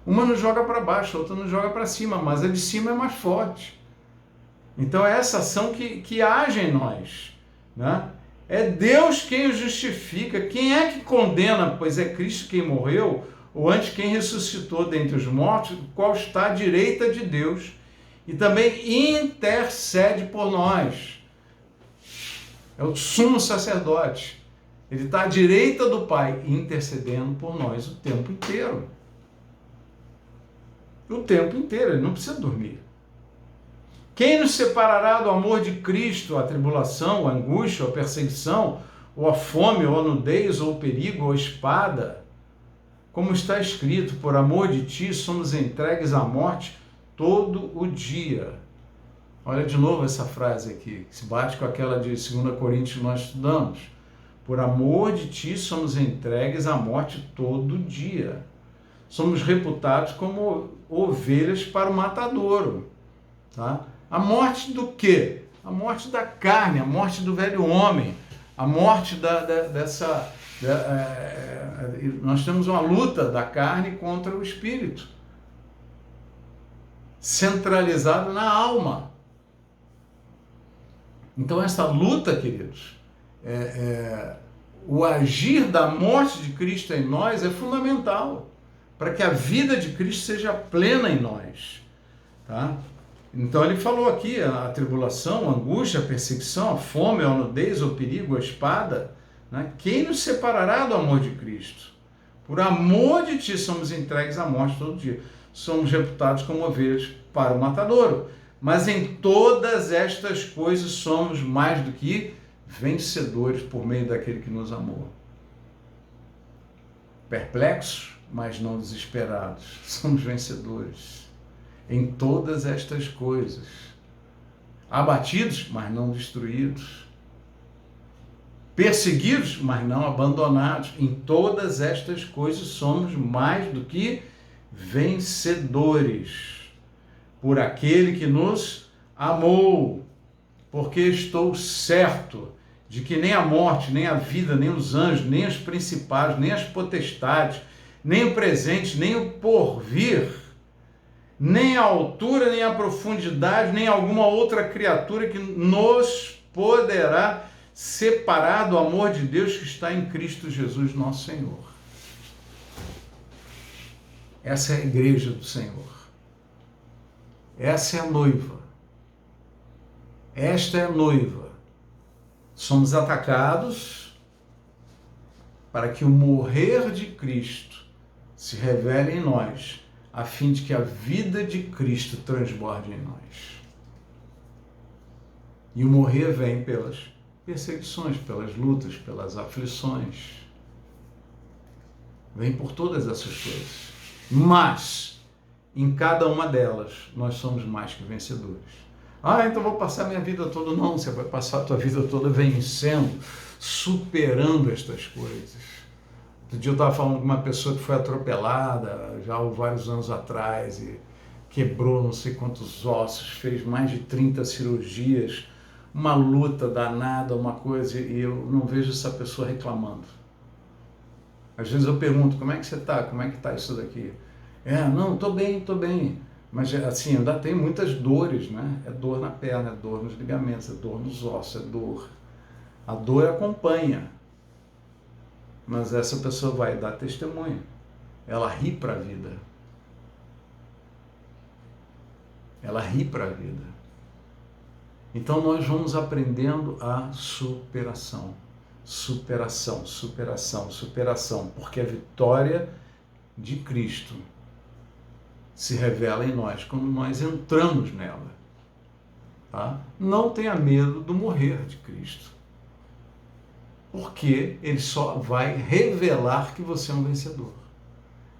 Uma nos joga para baixo, a outra nos joga para cima, mas a de cima é mais forte. Então é essa ação que age em nós, né? É Deus quem o justifica. Quem é que condena? Pois é Cristo quem morreu, ou antes quem ressuscitou dentre os mortos, qual está à direita de Deus, e também intercede por nós. É o sumo sacerdote. Ele está à direita do Pai, intercedendo por nós o tempo inteiro. O tempo inteiro, ele não precisa dormir. Quem nos separará do amor de Cristo? A tribulação, a angústia, a perseguição, ou a fome, ou a nudez, ou o perigo, ou a espada? Como está escrito, por amor de ti somos entregues à morte todo o dia. Olha de novo essa frase aqui, que se bate com aquela de 2 Coríntios que nós estudamos. Por amor de ti somos entregues à morte todo dia. Somos reputados como ovelhas para o matadouro. Tá? A morte do quê? A morte da carne, a morte do velho homem, a morte nós temos uma luta da carne contra o espírito, centralizado na alma. Então essa luta, queridos, o agir da morte de Cristo em nós é fundamental para que a vida de Cristo seja plena em nós, tá? Então ele falou aqui, a tribulação, a angústia, a perseguição, a fome, a nudez, o perigo, a espada, né? Quem nos separará do amor de Cristo? Por amor de ti somos entregues à morte todo dia. Somos reputados como ovelhas para o matadouro. Mas em todas estas coisas somos mais do que vencedores por meio daquele que nos amou. perplexos, mas não desesperados. Somos vencedores em todas estas coisas. Abatidos, mas não destruídos. Perseguidos, mas não abandonados. Em todas estas coisas somos mais do que vencedores por aquele que nos amou. Porque estou certo de que nem a morte, nem a vida, nem os anjos, nem os principados, nem as potestades, nem o presente, nem o porvir, nem a altura, nem a profundidade, nem alguma outra criatura que nos poderá separar do amor de Deus que está em Cristo Jesus, nosso Senhor. Essa é a igreja do Senhor. Essa é a noiva. Esta é a noiva. Somos atacados para que o morrer de Cristo se revele em nós, a fim de que a vida de Cristo transborde em nós. E o morrer vem pelas perseguições, pelas lutas, pelas aflições. Vem por todas essas coisas. Mas, em cada uma delas, nós somos mais que vencedores. Então vou passar minha vida toda. Não, você vai passar a tua vida toda vencendo, superando estas coisas. Outro dia eu estava falando com uma pessoa que foi atropelada já há vários anos atrás e quebrou não sei quantos ossos, fez mais de 30 cirurgias, uma luta danada, uma coisa, e eu não vejo essa pessoa reclamando. Às vezes eu pergunto, como é que você está? Como é que está isso daqui? Não, estou bem. Mas assim, ainda tem muitas dores, né? É dor na perna, é dor nos ligamentos, é dor nos ossos, é dor. A dor acompanha. Mas essa pessoa vai dar testemunho. Ela ri para a vida. Ela ri para a vida. Então nós vamos aprendendo a superação. Superação. Porque a vitória de Cristo se revela em nós quando nós entramos nela. Tá? Não tenha medo do morrer de Cristo. Porque ele só vai revelar que você é um vencedor.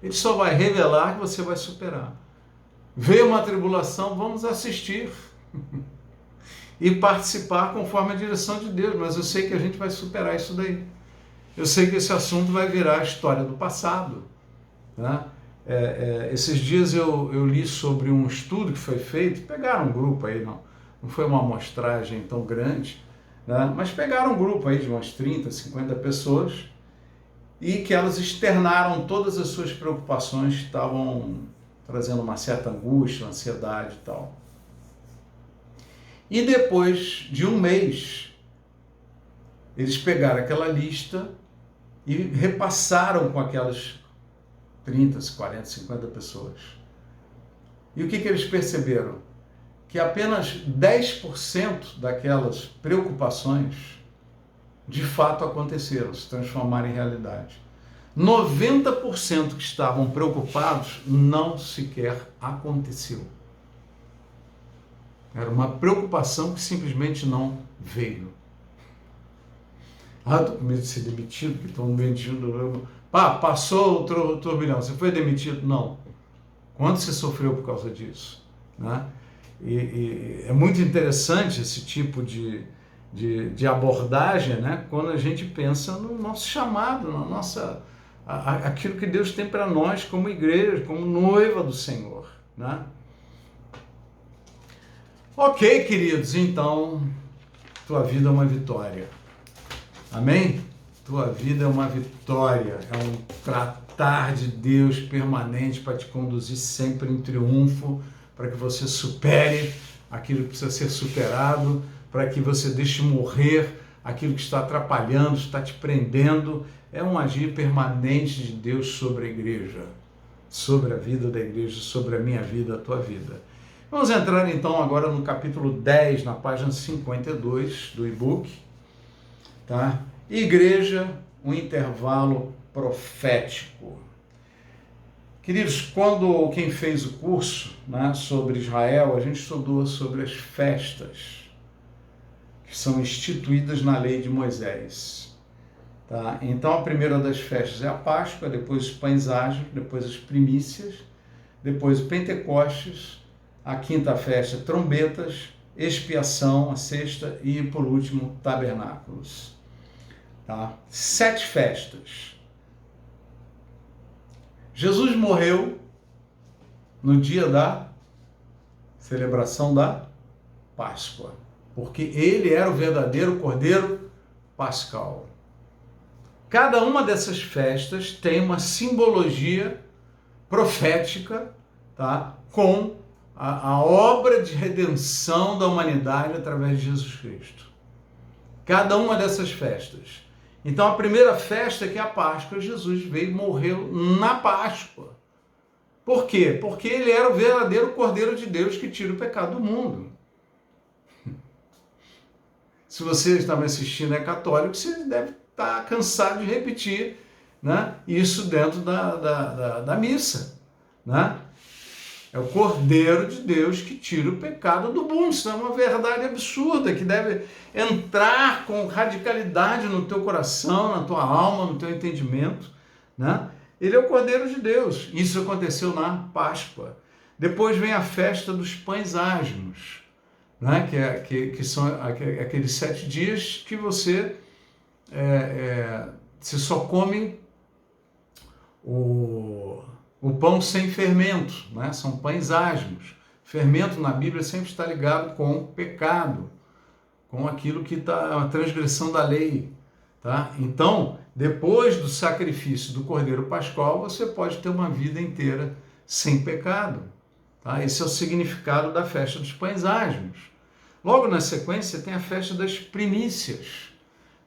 Ele só vai revelar que você vai superar. Veio uma tribulação, vamos assistir. E participar conforme a direção de Deus. Mas eu sei que a gente vai superar isso daí. Eu sei que esse assunto vai virar a história do passado. Né? Esses dias eu li sobre um estudo que foi feito, pegaram um grupo aí, não foi uma amostragem tão grande, né? Mas pegaram um grupo aí de umas 30, 50 pessoas e que elas externaram todas as suas preocupações que estavam trazendo uma certa angústia, ansiedade e tal. E depois de um mês, eles pegaram aquela lista e repassaram com aquelas 30, 40, 50 pessoas. E o que eles perceberam? Que apenas 10% daquelas preocupações de fato aconteceram, se transformaram em realidade. 90% que estavam preocupados não sequer aconteceu. Era uma preocupação que simplesmente não veio. Estou com medo de ser demitido, porque estou mentindo. Passou o turbilhão, você foi demitido? Não. Quanto você sofreu por causa disso? Né? E é muito interessante esse tipo de abordagem, né? Quando a gente pensa no nosso chamado, na nossa, aquilo que Deus tem para nós como igreja, como noiva do Senhor. Né? Ok, queridos, então, tua vida é uma vitória. Amém? Tua vida é uma vitória, é um tratar de Deus permanente para te conduzir sempre em triunfo, para que você supere aquilo que precisa ser superado, para que você deixe morrer aquilo que está atrapalhando, está te prendendo. É um agir permanente de Deus sobre a igreja, sobre a vida da igreja, sobre a minha vida, a tua vida. Vamos entrar então agora no capítulo 10, na página 52 do e-book, tá? Igreja, um intervalo profético. Queridos, quando quem fez o curso, né, sobre Israel, a gente estudou sobre as festas que são instituídas na lei de Moisés. Tá? Então a primeira das festas é a Páscoa, depois os pães asmos, depois as primícias, depois o Pentecostes, a quinta festa, trombetas, expiação, a sexta e, por último, tabernáculos. Tá? 7 festas. Jesus morreu no dia da celebração da Páscoa, porque ele era o verdadeiro Cordeiro Pascal. Cada uma dessas festas tem uma simbologia profética, tá? Com a obra de redenção da humanidade através de Jesus Cristo. Cada uma dessas festas. Então a primeira festa, que é a Páscoa, Jesus veio e morreu na Páscoa. Por quê? Porque ele era o verdadeiro Cordeiro de Deus que tira o pecado do mundo. Se você está me assistindo é católico, você deve estar cansado de repetir, né, isso dentro da missa. Né? É o Cordeiro de Deus que tira o pecado do mundo. Isso é uma verdade absurda que deve entrar com radicalidade no teu coração, na tua alma, no teu entendimento. Né? Ele é o Cordeiro de Deus. Isso aconteceu na Páscoa. Depois vem a festa dos pães asmos, né? que são aqueles 7 dias que você só come o pão sem fermento, né? São pães asmos. Fermento na Bíblia sempre está ligado com o pecado, com aquilo que está a transgressão da lei. Tá? Então, depois do sacrifício do Cordeiro Pascal, você pode ter uma vida inteira sem pecado. Tá? Esse é o significado da festa dos pães asmos. Logo na sequência tem a festa das primícias,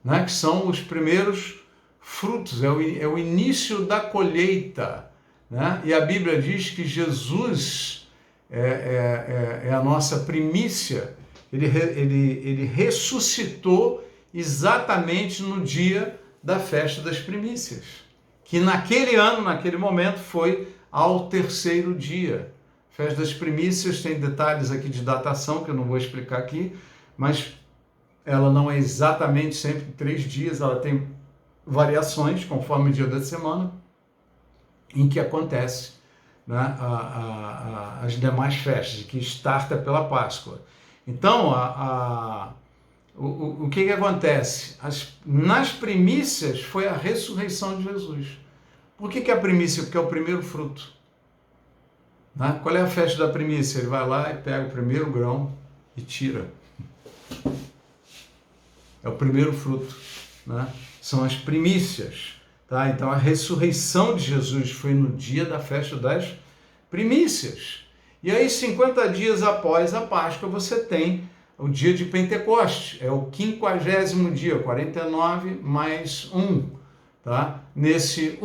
né? Que são os primeiros frutos, é o início da colheita. Né? E a Bíblia diz que Jesus é a nossa primícia. Ele ressuscitou exatamente no dia da festa das primícias, que naquele ano, naquele momento, foi ao 3º dia. A festa das primícias tem detalhes aqui de datação que eu não vou explicar aqui, mas ela não é exatamente sempre 3 dias, ela tem variações conforme o dia da semana em que acontece, né, as demais festas, que starta pela Páscoa. Então, o que acontece? Nas primícias foi a ressurreição de Jesus. Por que é a primícia? Porque é o primeiro fruto. Né? Qual é a festa da primícia? Ele vai lá e pega o primeiro grão e tira. É o primeiro fruto. Né? São as primícias. Tá? Então a ressurreição de Jesus foi no dia da festa das primícias. E aí 50 dias após a Páscoa você tem o dia de Pentecostes. É o 50º dia, 49 mais 1. Tá? Nesse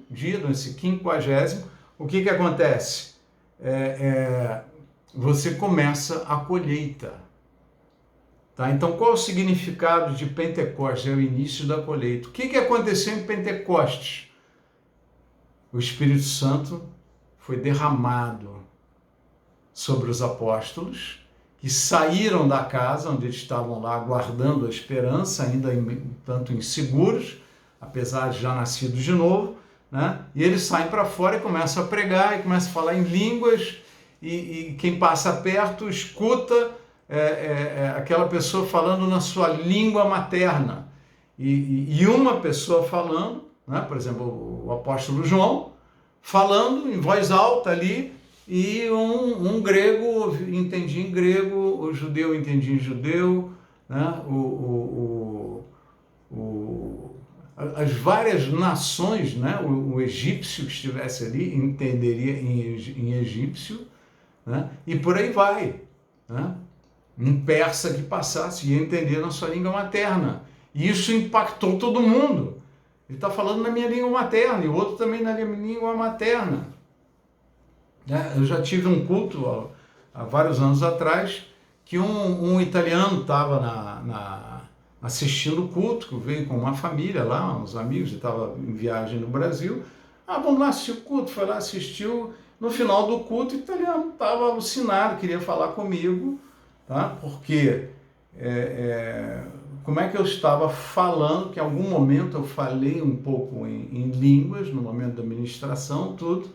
dia, nesse 50º, o que acontece? Você começa a colheita. Tá? Então, qual é o significado de Pentecostes? É o início da colheita. O que aconteceu em Pentecostes? O Espírito Santo foi derramado sobre os apóstolos, que saíram da casa onde eles estavam lá aguardando a esperança, ainda tanto inseguros, apesar de já nascidos de novo, né? E eles saem para fora e começam a pregar, e começam a falar em línguas, e quem passa perto escuta aquela pessoa falando na sua língua materna. E uma pessoa falando, né? Por exemplo, o apóstolo João, falando em voz alta ali, e um grego entendia em grego, o judeu entendia em judeu, né? As várias nações, né? O egípcio que estivesse ali entenderia em egípcio, né? E por aí vai. Né? Um persa que passasse ia entender na sua língua materna. E isso impactou todo mundo. Ele está falando na minha língua materna, e o outro também na minha língua materna. Eu já tive um culto há vários anos atrás, que um italiano estava assistindo o culto, que veio com uma família lá, uns amigos, ele estava em viagem no Brasil. Vamos lá assistir o culto, foi lá, assistiu. No final do culto, o italiano estava alucinado, queria falar comigo, tá? Porque como é que eu estava falando, que em algum momento eu falei um pouco em línguas, no momento da ministração, tudo,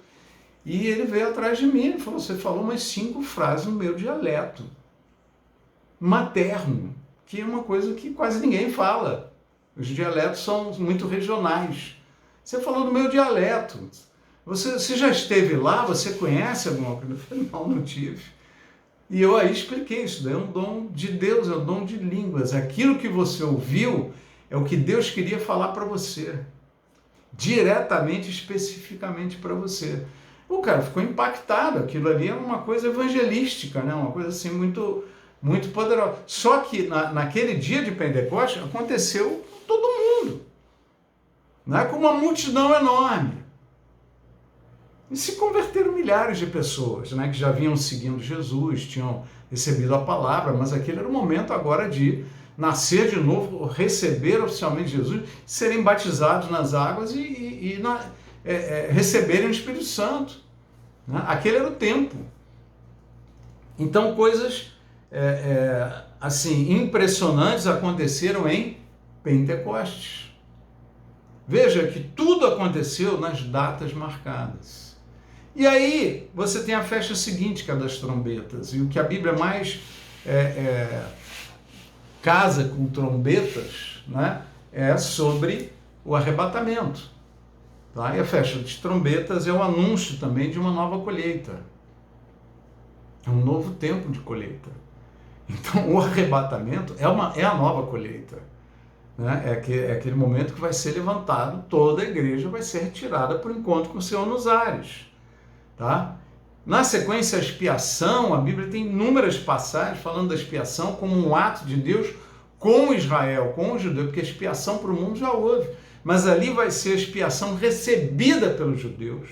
e ele veio atrás de mim e falou, você falou umas 5 frases no meu dialeto materno, que é uma coisa que quase ninguém fala. Os dialetos são muito regionais. Você falou do meu dialeto. Você já esteve lá? Você conhece alguma coisa? Eu falei, não tive. E eu aí expliquei isso, é um dom de Deus, é um dom de línguas. Aquilo que você ouviu é o que Deus queria falar para você. Diretamente, especificamente para você. O cara ficou impactado, aquilo ali é uma coisa evangelística, né? Uma coisa assim muito, muito poderosa. Só que naquele dia de Pentecostes aconteceu com todo mundo, né? Com uma multidão enorme. E se converteram milhares de pessoas, né? Que já vinham seguindo Jesus, tinham recebido a palavra, mas aquele era o momento agora de nascer de novo, receber oficialmente Jesus, serem batizados nas águas e receberem o Espírito Santo. Né? Aquele era o tempo. Então, coisas assim impressionantes aconteceram em Pentecostes. Veja que tudo aconteceu nas datas marcadas. E aí, você tem a festa seguinte, que é a das trombetas. E o que a Bíblia mais casa com trombetas, né, é sobre o arrebatamento. Tá? E a festa das trombetas é o anúncio também de uma nova colheita. É um novo tempo de colheita. Então, o arrebatamento é a nova colheita. Né? É aquele momento que vai ser levantado, toda a igreja vai ser retirada para o encontro com o Senhor nos ares. Tá? Na sequência, a expiação, a Bíblia tem inúmeras passagens falando da expiação como um ato de Deus com Israel, com os judeus, porque a expiação para o mundo já houve. Mas ali vai ser a expiação recebida pelos judeus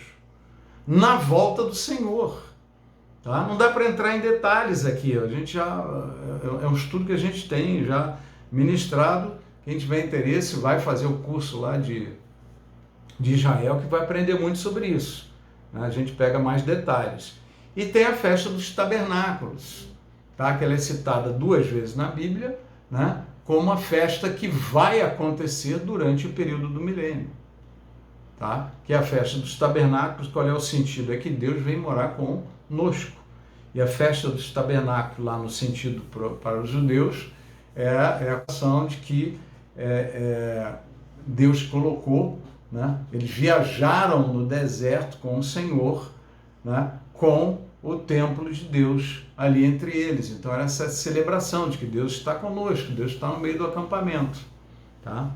na volta do Senhor. Tá? Não dá para entrar em detalhes aqui, a gente é um estudo que a gente tem já ministrado. Quem tiver interesse vai fazer o curso lá de Israel, que vai aprender muito sobre isso. A gente pega mais detalhes. E tem a festa dos tabernáculos, tá? Que ela é citada 2 vezes na Bíblia, né? Como uma festa que vai acontecer durante o período do milênio. Tá? Que é a festa dos tabernáculos. Qual é o sentido? É que Deus vem morar conosco. E a festa dos tabernáculos, lá no sentido para os judeus, é a ação de que Deus colocou, né? Eles viajaram no deserto com o Senhor, né? Com o templo de Deus ali entre eles. Então era essa celebração de que Deus está conosco, Deus está no meio do acampamento. Tá?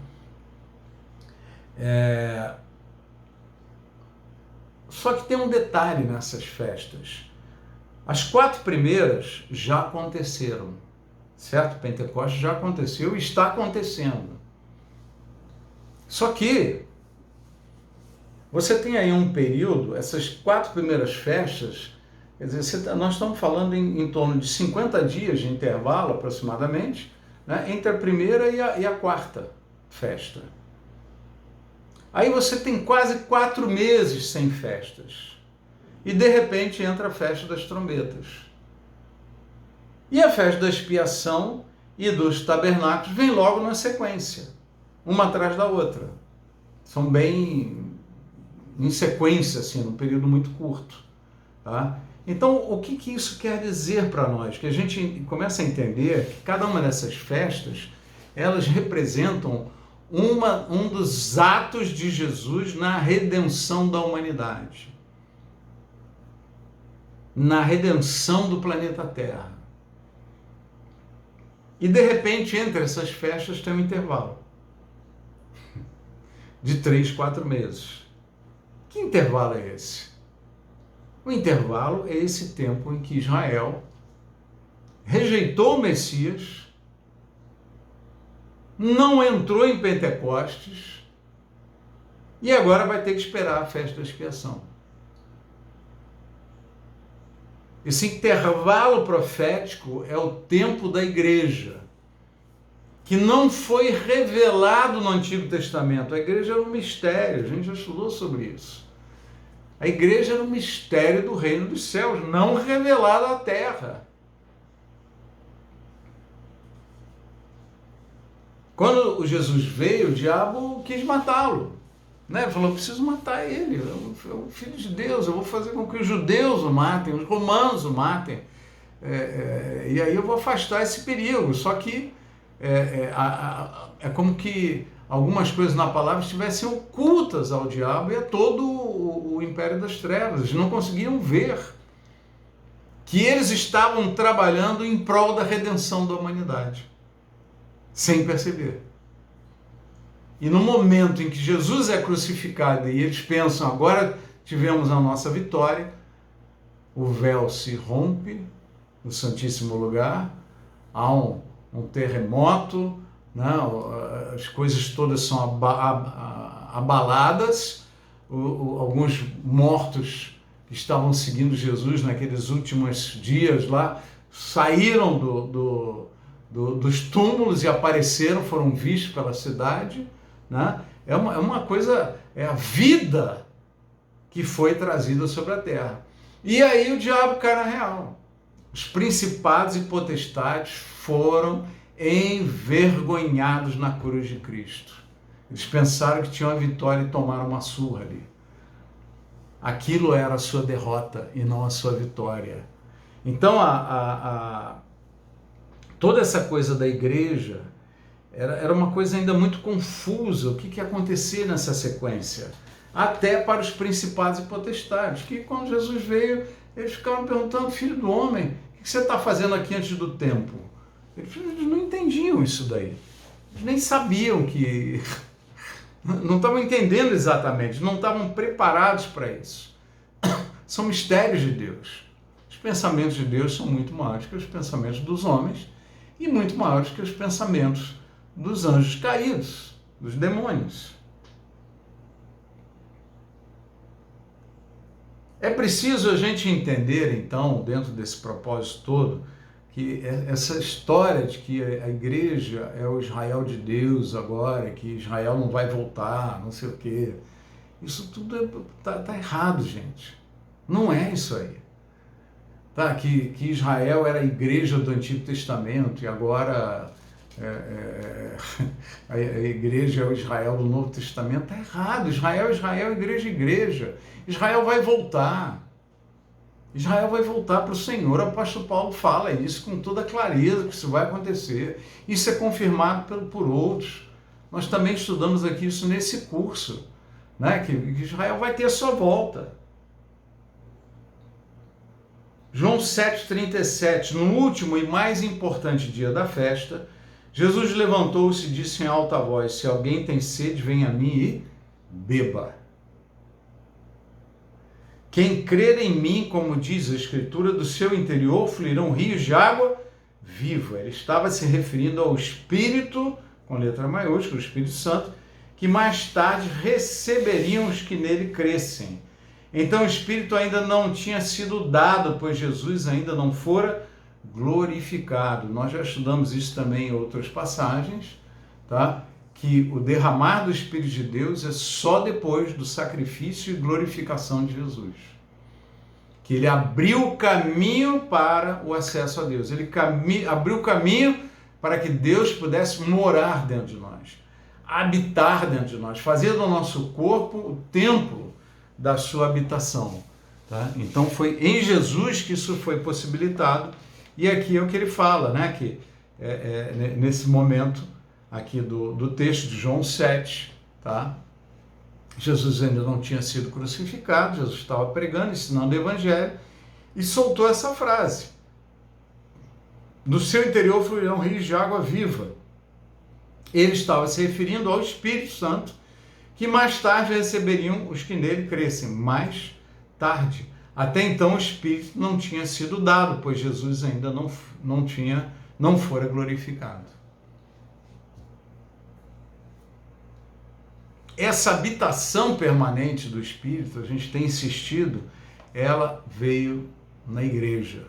Só que tem um detalhe nessas festas. As 4 primeiras já aconteceram, certo? Pentecostes já aconteceu e está acontecendo. Só que você tem aí um período, essas 4 primeiras festas, quer dizer, nós estamos falando em torno de 50 dias de intervalo aproximadamente, né, entre a primeira e a 4ª festa. Aí você tem quase 4 meses sem festas. E de repente entra a festa das trombetas. E a festa da expiação e dos tabernáculos vem logo na sequência, uma atrás da outra. São bem em sequência, assim, num período muito curto. Tá? Então, o que isso quer dizer para nós? Que a gente começa a entender que cada uma dessas festas, elas representam um dos atos de Jesus na redenção da humanidade. Na redenção do planeta Terra. E de repente, entre essas festas tem um intervalo de 3, 4 meses. Que intervalo é esse? O intervalo é esse tempo em que Israel rejeitou o Messias, não entrou em Pentecostes e agora vai ter que esperar a festa da expiação. Esse intervalo profético é o tempo da igreja, que não foi revelado no Antigo Testamento. A igreja era um mistério, a gente já estudou sobre isso. A igreja era um mistério do reino dos céus, não revelado à terra. Quando o Jesus veio, o diabo quis matá-lo, né? Falou, eu preciso matar ele, é o Filho de Deus, eu vou fazer com que os judeus o matem, os romanos o matem, e aí eu vou afastar esse perigo. Só que é como que algumas coisas na palavra estivessem ocultas ao diabo e a todo o império das trevas. Eles não conseguiam ver que eles estavam trabalhando em prol da redenção da humanidade, sem perceber. E no momento em que Jesus é crucificado e eles pensam, agora tivemos a nossa vitória, o véu se rompe no Santíssimo Lugar, há um terremoto, né? As coisas todas são abaladas, alguns mortos que estavam seguindo Jesus naqueles últimos dias lá, saíram dos túmulos e apareceram, foram vistos pela cidade, né? É uma coisa, é a vida que foi trazida sobre a terra. E aí o diabo cai na real. Os principados e potestades foram envergonhados na cruz de Cristo. Eles pensaram que tinham a vitória e tomaram uma surra ali. Aquilo era a sua derrota e não a sua vitória. Então, toda essa coisa da igreja era uma coisa ainda muito confusa. O que ia acontecer nessa sequência? Até para os principados e potestades, que quando Jesus veio, eles ficavam perguntando, filho do homem, o que você está fazendo aqui antes do tempo? Eles não entendiam isso daí. Eles nem sabiam que... Não estavam entendendo exatamente, não estavam preparados para isso. São mistérios de Deus. Os pensamentos de Deus são muito maiores que os pensamentos dos homens e muito maiores que os pensamentos dos anjos caídos, dos demônios. É preciso a gente entender, então, dentro desse propósito todo, que essa história de que a igreja é o Israel de Deus agora, que Israel não vai voltar, não sei o quê, isso tudo tá errado, gente. Não é isso aí. Tá? Que Israel era a igreja do Antigo Testamento e agora a igreja é o Israel do Novo Testamento. Está errado. Israel, igreja, igreja. Israel vai voltar. Israel vai voltar para o Senhor. O apóstolo Paulo fala isso com toda clareza, que isso vai acontecer. Isso é confirmado por outros. Nós também estudamos aqui isso nesse curso, né? Que Israel vai ter a sua volta. João 7,37, no último e mais importante dia da festa, Jesus levantou-se e disse em alta voz, se alguém tem sede, venha a mim e beba. Quem crer em mim, como diz a Escritura, do seu interior fluirão rios de água viva. Ele estava se referindo ao Espírito, com letra maiúscula, o Espírito Santo, que mais tarde receberiam os que nele crescem. Então o Espírito ainda não tinha sido dado, pois Jesus ainda não fora glorificado. Nós já estudamos isso também em outras passagens, tá? Que o derramar do Espírito de Deus é só depois do sacrifício e glorificação de Jesus. Que ele abriu o caminho para o acesso a Deus. Ele abriu o caminho para que Deus pudesse morar dentro de nós, habitar dentro de nós, fazer do nosso corpo o templo da sua habitação. Tá? Então foi em Jesus que isso foi possibilitado. E aqui é o que ele fala, né? Que nesse momento aqui do texto de João 7, tá? Jesus ainda não tinha sido crucificado, Jesus estava pregando, ensinando o Evangelho, e soltou essa frase. Do seu interior fluirão rios de água viva. Ele estava se referindo ao Espírito Santo, que mais tarde receberiam os que nele crescem. Mais tarde. Até então o Espírito não tinha sido dado, pois Jesus ainda não fora glorificado. Essa habitação permanente do Espírito, a gente tem insistido, ela veio na igreja.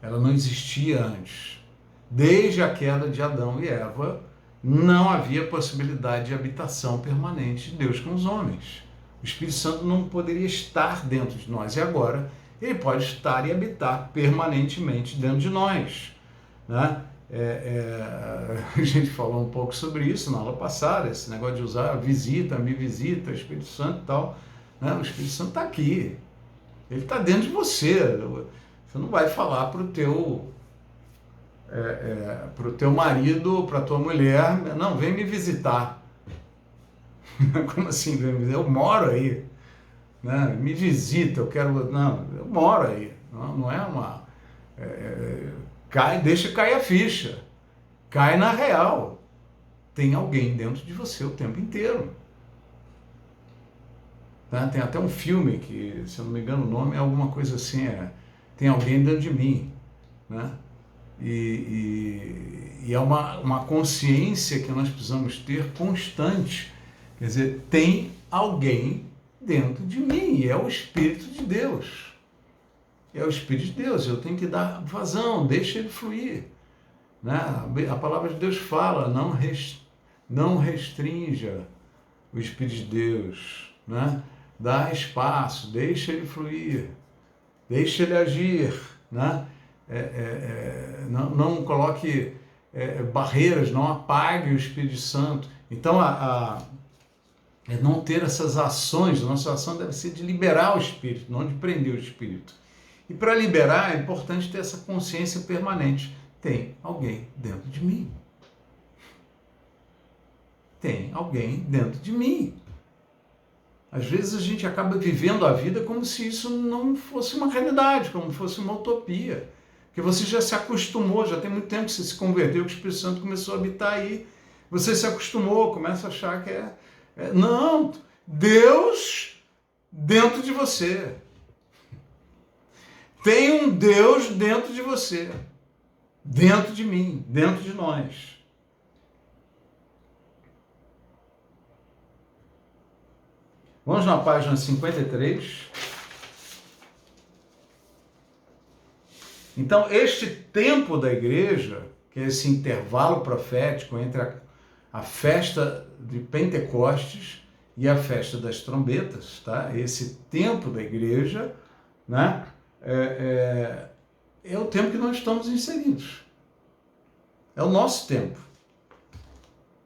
Ela não existia antes. Desde a queda de Adão e Eva, não havia possibilidade de habitação permanente de Deus com os homens. O Espírito Santo não poderia estar dentro de nós. E agora, ele pode estar e habitar permanentemente dentro de nós. Né? A gente falou um pouco sobre isso na aula passada, esse negócio de usar me visita, Espírito Santo e tal. Né? O Espírito Santo está aqui, ele está dentro de você. Você não vai falar para o teu marido, para a tua mulher, não, vem me visitar. Como assim, vem me visitar? Eu moro aí. Né? Me visita, eu quero... Não, eu moro aí. Não é uma... deixa cair a ficha. Cai na real. Tem alguém dentro de você o tempo inteiro. Tá? Tem até um filme que, se eu não me engano, o nome é alguma coisa assim, tem alguém dentro de mim. Né? E é uma consciência que nós precisamos ter constante. Quer dizer, tem alguém dentro de mim, e é o Espírito de Deus. É o Espírito de Deus, eu tenho que dar vazão, deixa ele fluir. Né? A palavra de Deus fala, não restrinja o Espírito de Deus. Né? Dá espaço, deixa ele fluir, deixa ele agir. Né? Não coloque barreiras, não apague o Espírito Santo. Então, não ter essas ações, a nossa ação deve ser de liberar o Espírito, não de prender o Espírito. E para liberar é importante ter essa consciência permanente. Tem alguém dentro de mim. Tem alguém dentro de mim. Às vezes a gente acaba vivendo a vida como se isso não fosse uma realidade, como fosse uma utopia. Porque você já se acostumou, já tem muito tempo que você se converteu, que o Espírito Santo começou a habitar aí. Você se acostumou, começa a achar que não, Deus dentro de você. Tem um Deus dentro de você, dentro de mim, dentro de nós. Vamos na página 53. Então, este tempo da igreja, que é esse intervalo profético entre a festa de Pentecostes e a festa das trombetas, tá? Esse tempo da igreja, né? É o tempo que nós estamos inseridos. É o nosso tempo.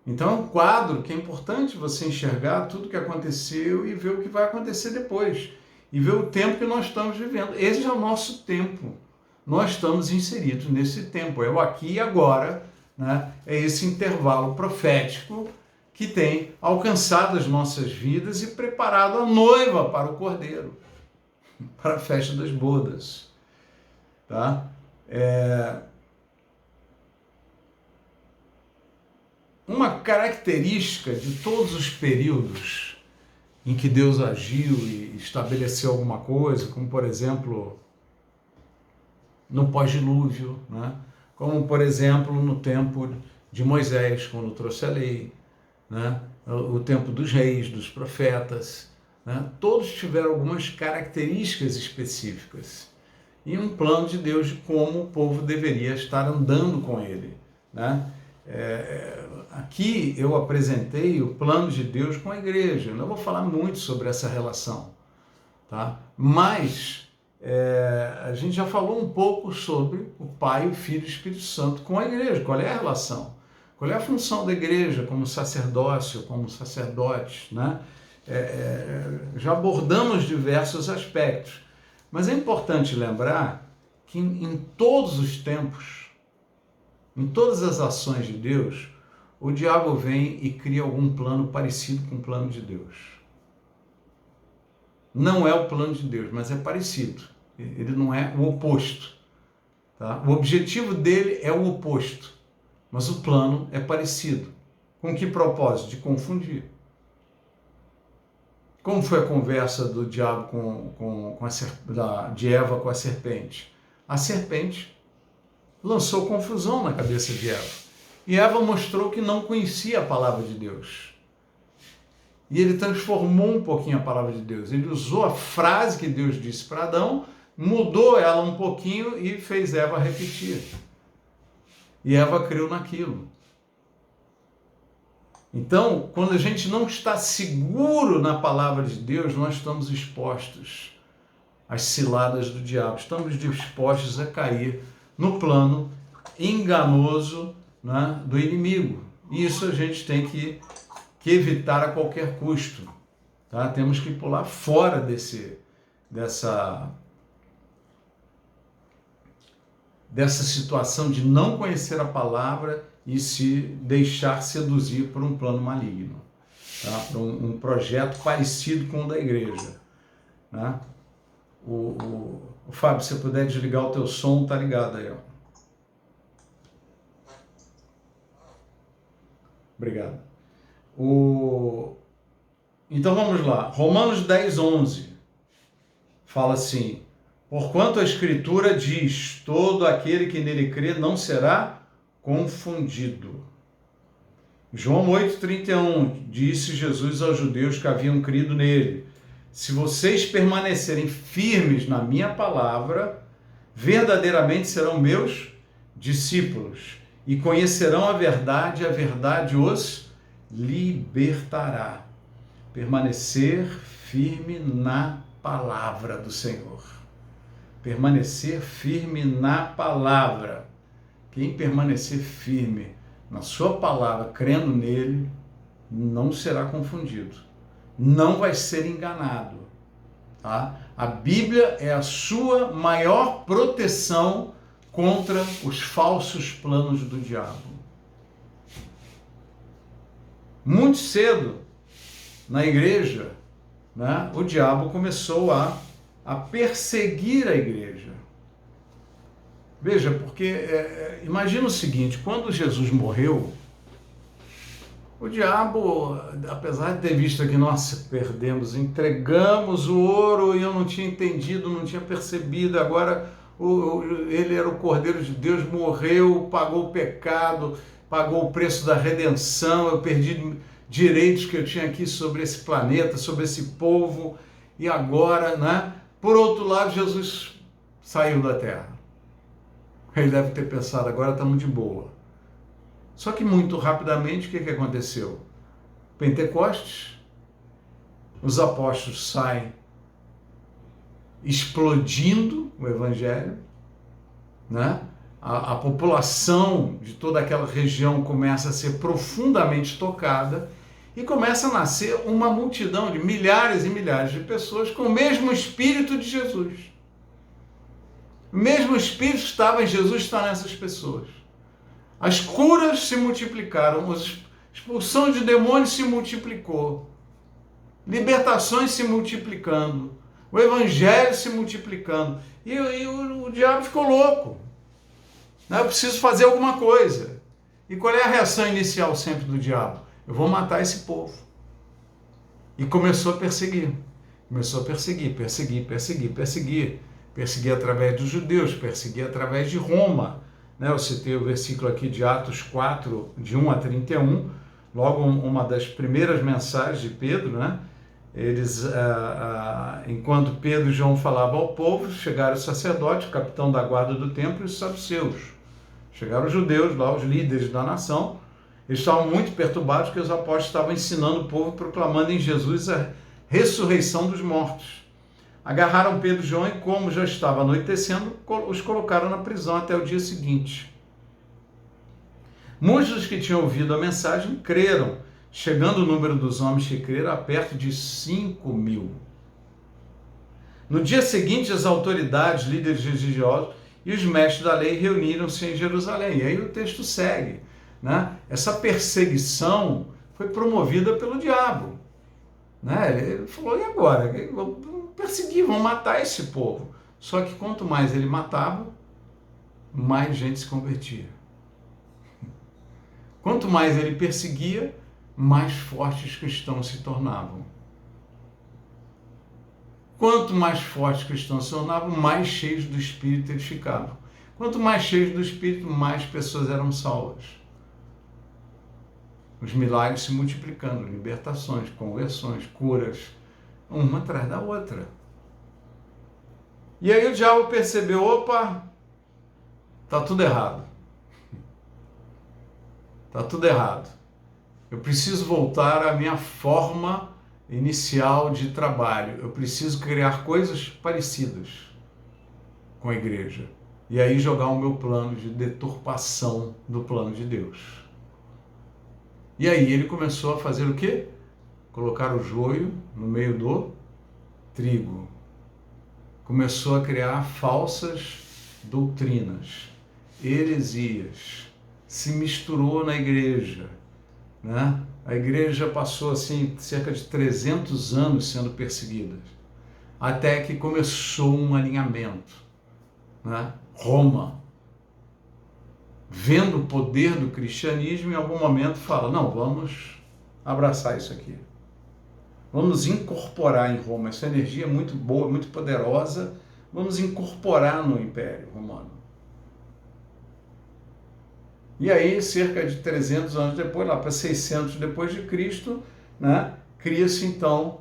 Então é um quadro que é importante você enxergar tudo que aconteceu e ver o que vai acontecer depois. E ver o tempo que nós estamos vivendo. Esse é o nosso tempo. Nós estamos inseridos nesse tempo. É o aqui e agora, né? É esse intervalo profético que tem alcançado as nossas vidas e preparado a noiva para o Cordeiro, para a festa das bodas. Tá? Uma característica de todos os períodos em que Deus agiu e estabeleceu alguma coisa, como por exemplo no pós-dilúvio, né? Como por exemplo no tempo de Moisés, quando trouxe a lei, né? O tempo dos reis, dos profetas, né? Todos tiveram algumas características específicas e um plano de Deus de como o povo deveria estar andando com ele. Né? Aqui eu apresentei o plano de Deus com a igreja. Eu não vou falar muito sobre essa relação, tá? Mas a gente já falou um pouco sobre o Pai, o Filho e o Espírito Santo com a igreja. Qual é a relação? Qual é a função da igreja como sacerdócio, como sacerdotes, né? Já abordamos diversos aspectos, mas é importante lembrar que em todos os tempos, em todas as ações de Deus, o diabo vem e cria algum plano parecido com o plano de Deus. Não é o plano de Deus, mas é parecido. Ele não é o oposto. Tá? O objetivo dele é o oposto, mas o plano é parecido. Com que propósito? De confundir. Como foi a conversa do diabo de Eva com a serpente? A serpente lançou confusão na cabeça de Eva. E Eva mostrou que não conhecia a palavra de Deus. E ele transformou um pouquinho a palavra de Deus. Ele usou a frase que Deus disse para Adão, mudou ela um pouquinho e fez Eva repetir. E Eva creu naquilo. Então, quando a gente não está seguro na palavra de Deus, nós estamos expostos às ciladas do diabo. Estamos dispostos a cair no plano enganoso, né, do inimigo. E isso a gente tem que evitar a qualquer custo. Tá? Temos que pular fora dessa situação de não conhecer a palavra e se deixar seduzir por um plano maligno, tá? Por um projeto parecido com o da igreja. Né? O Fábio, se você puder desligar o teu som, tá ligado aí, ó. Obrigado. Então vamos lá. Romanos 10:11 fala assim: porquanto a Escritura diz, todo aquele que nele crê não será confundido. João 8:31 disse Jesus aos judeus que haviam crido nele: se vocês permanecerem firmes na minha palavra, verdadeiramente serão meus discípulos e conhecerão a verdade os libertará. Permanecer firme na palavra do Senhor. Permanecer firme na palavra. Quem permanecer firme na sua palavra, crendo nele, não será confundido. Não vai ser enganado. Tá? A Bíblia é a sua maior proteção contra os falsos planos do diabo. Muito cedo, na igreja, né, o diabo começou a perseguir a igreja. Veja, porque imagina o seguinte, quando Jesus morreu, o diabo, apesar de ter visto que nós perdemos, entregamos o ouro e eu não tinha entendido, não tinha percebido, agora ele era o Cordeiro de Deus, morreu, pagou o pecado, pagou o preço da redenção, eu perdi direitos que eu tinha aqui sobre esse planeta, sobre esse povo, e agora, né? Por outro lado, Jesus saiu da terra. Ele deve ter pensado, agora estamos de boa. Só que muito rapidamente, o que aconteceu? Pentecostes, os apóstolos saem explodindo o evangelho, né? A população de toda aquela região começa a ser profundamente tocada e começa a nascer uma multidão de milhares e milhares de pessoas com o mesmo Espírito de Jesus. O mesmo Espírito que estava em Jesus está nessas pessoas. As curas se multiplicaram, a expulsão de demônios se multiplicou, libertações se multiplicando, o evangelho se multiplicando, e o diabo ficou louco. Eu preciso fazer alguma coisa. E qual é a reação inicial sempre do diabo? Eu vou matar esse povo. E começou a perseguir. Começou a perseguir através dos judeus, perseguir através de Roma. Eu citei o versículo aqui de Atos 4, de 1 a 31, logo uma das primeiras mensagens de Pedro, né? Eles, enquanto Pedro e João falavam ao povo, chegaram os sacerdotes, o capitão da guarda do templo e os saduceus. Chegaram os judeus, lá os líderes da nação. Eles estavam muito perturbados porque os apóstolos estavam ensinando o povo, proclamando em Jesus a ressurreição dos mortos. Agarraram Pedro e João e, como já estava anoitecendo, os colocaram na prisão até o dia seguinte. Muitos dos que tinham ouvido a mensagem creram, chegando o número dos homens que creram a perto de 5.000. No dia seguinte, as autoridades, líderes religiosos e os mestres da lei reuniram-se em Jerusalém. E aí o texto segue, né? Essa perseguição foi promovida pelo diabo, né? Ele falou, e agora? Vamos perseguir, vamos matar esse povo. Só que quanto mais ele matava, mais gente se convertia. Quanto mais ele perseguia, mais fortes os cristãos se tornavam. Quanto mais fortes os cristãos se tornavam, mais cheios do Espírito eles ficavam. Quanto mais cheios do Espírito, mais pessoas eram salvas. Os milagres se multiplicando, libertações, conversões, curas, uma atrás da outra. E aí o diabo percebeu, opa, está tudo errado. Está tudo errado. Eu preciso voltar à minha forma inicial de trabalho. Eu preciso criar coisas parecidas com a igreja. e aí jogar o meu plano de deturpação do plano de Deus. E aí ele começou a fazer o quê? Colocar o joio no meio do trigo. Começou a criar falsas doutrinas, heresias, se misturou na igreja, né? A igreja passou assim cerca de 300 anos sendo perseguida, até que começou um alinhamento, né? Roma, vendo o poder do cristianismo, em algum momento fala, não, vamos abraçar isso aqui. Vamos incorporar em Roma, essa energia é muito boa, muito poderosa, vamos incorporar no Império Romano. E aí, cerca de 300 anos depois, lá para 600 depois de Cristo, né, cria-se então,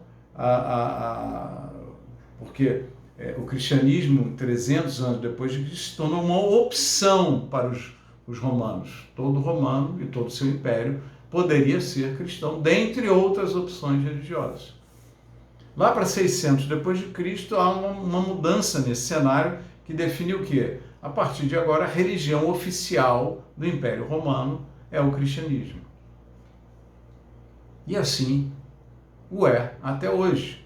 porque o cristianismo, 300 anos depois de Cristo, se tornou uma opção para os romanos. Todo romano e todo o seu império poderia ser cristão, dentre outras opções religiosas. Lá para 600 depois de Cristo há uma mudança nesse cenário que define o quê? A partir de agora, a religião oficial do Império Romano é o cristianismo. E assim o é até hoje.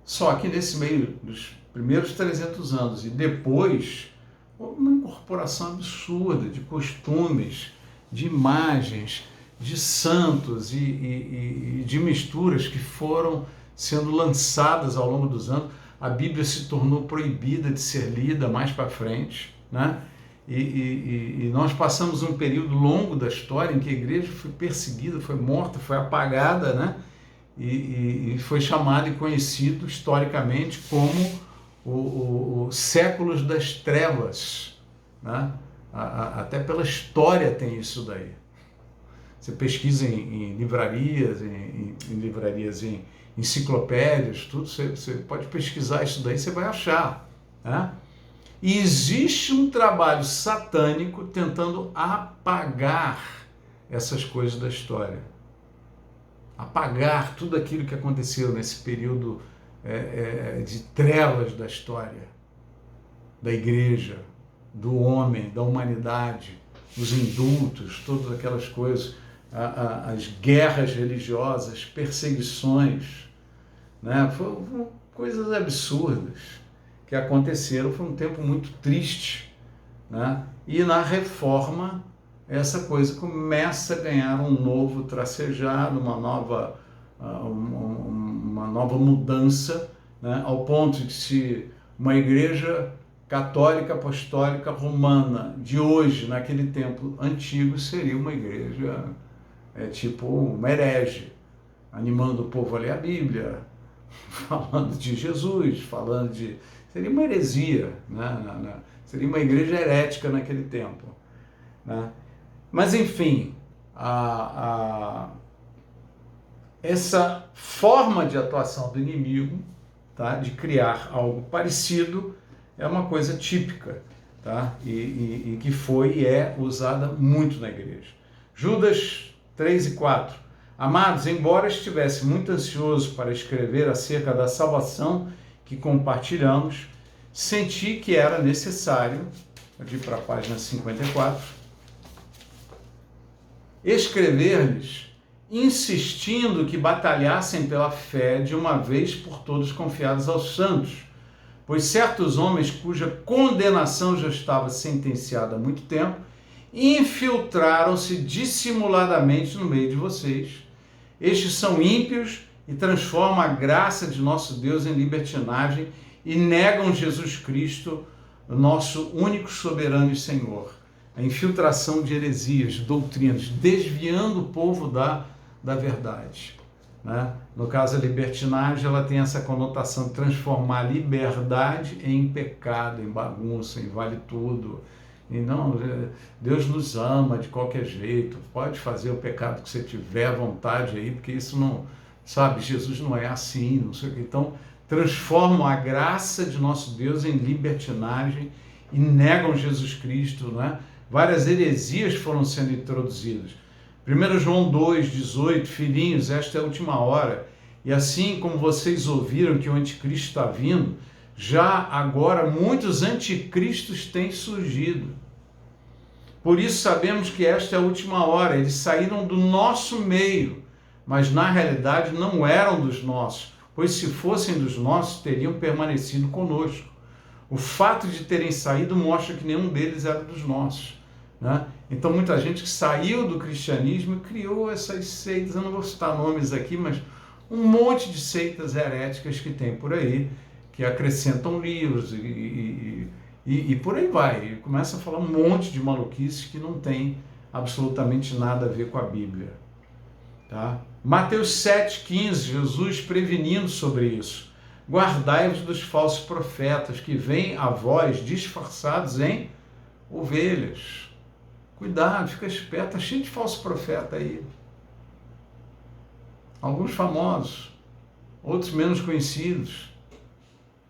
Só que nesse meio dos primeiros 300 anos e depois, uma incorporação absurda de costumes, de imagens, de santos e de misturas que foram sendo lançadas ao longo dos anos. A Bíblia se tornou proibida de ser lida mais para frente, né? E nós passamos um período longo da história em que a igreja foi perseguida, foi morta, foi apagada, né? E foi chamado e conhecido historicamente como os séculos das trevas, né? Até pela história tem isso daí. Você pesquisa em livrarias, em enciclopédias, tudo, você pode pesquisar isso daí, você vai achar, né? E existe um trabalho satânico tentando apagar essas coisas da história. Apagar tudo aquilo que aconteceu nesse período de trevas da história, da igreja, do homem, da humanidade, os indultos, todas aquelas coisas, as guerras religiosas, perseguições, né? Foram coisas absurdas que aconteceram, foi um tempo muito triste, né? E na reforma essa coisa começa a ganhar um novo tracejado, uma nova mudança, né? Ao ponto de se uma igreja católica apostólica romana de hoje, naquele tempo antigo, seria uma igreja tipo uma herege, animando o povo a ler a Bíblia, falando de Jesus, seria uma heresia, né? Seria uma igreja herética naquele tempo, né? Mas enfim, essa forma de atuação do inimigo, tá? De criar algo parecido, é uma coisa típica, tá? E que foi e é usada muito na igreja. Judas 3 e 4. Amados, embora estivesse muito ansioso para escrever acerca da salvação que compartilhamos, senti que era necessário, aqui para a página 54, escrever-lhes, insistindo que batalhassem pela fé de uma vez por todas confiados aos santos, pois certos homens cuja condenação já estava sentenciada há muito tempo, infiltraram-se dissimuladamente no meio de vocês. Estes são ímpios e transformam a graça de nosso Deus em libertinagem e negam Jesus Cristo, nosso único soberano e Senhor. A infiltração de heresias, doutrinas, desviando o povo da verdade, né? No caso, a libertinagem, ela tem essa conotação de transformar a liberdade em pecado, em bagunça, em vale tudo. E não, Deus nos ama de qualquer jeito, pode fazer o pecado que você tiver à vontade aí, porque isso não, sabe, Jesus não é assim, não sei o que. Então, transformam a graça de nosso Deus em libertinagem e negam Jesus Cristo, né? Várias heresias foram sendo introduzidas. 1 João 2,18, filhinhos, esta é a última hora, e assim como vocês ouviram que o anticristo está vindo, Já agora, muitos anticristos têm surgido. Por isso sabemos que esta é a última hora. Eles saíram do nosso meio, mas na realidade não eram dos nossos, pois se fossem dos nossos, teriam permanecido conosco. O fato de terem saído mostra que nenhum deles era dos nossos, né? Então muita gente que saiu do cristianismo criou essas seitas, eu não vou citar nomes aqui, mas um monte de seitas heréticas que tem por aí, que acrescentam livros e por aí vai. E começa a falar um monte de maluquices que não tem absolutamente nada a ver com a Bíblia. Tá? Mateus 7,15, Jesus prevenindo sobre isso. Guardai-vos dos falsos profetas que vêm a vós disfarçados em ovelhas. Cuidado, fica esperto, está cheio de falso profeta aí. Alguns famosos, outros menos conhecidos.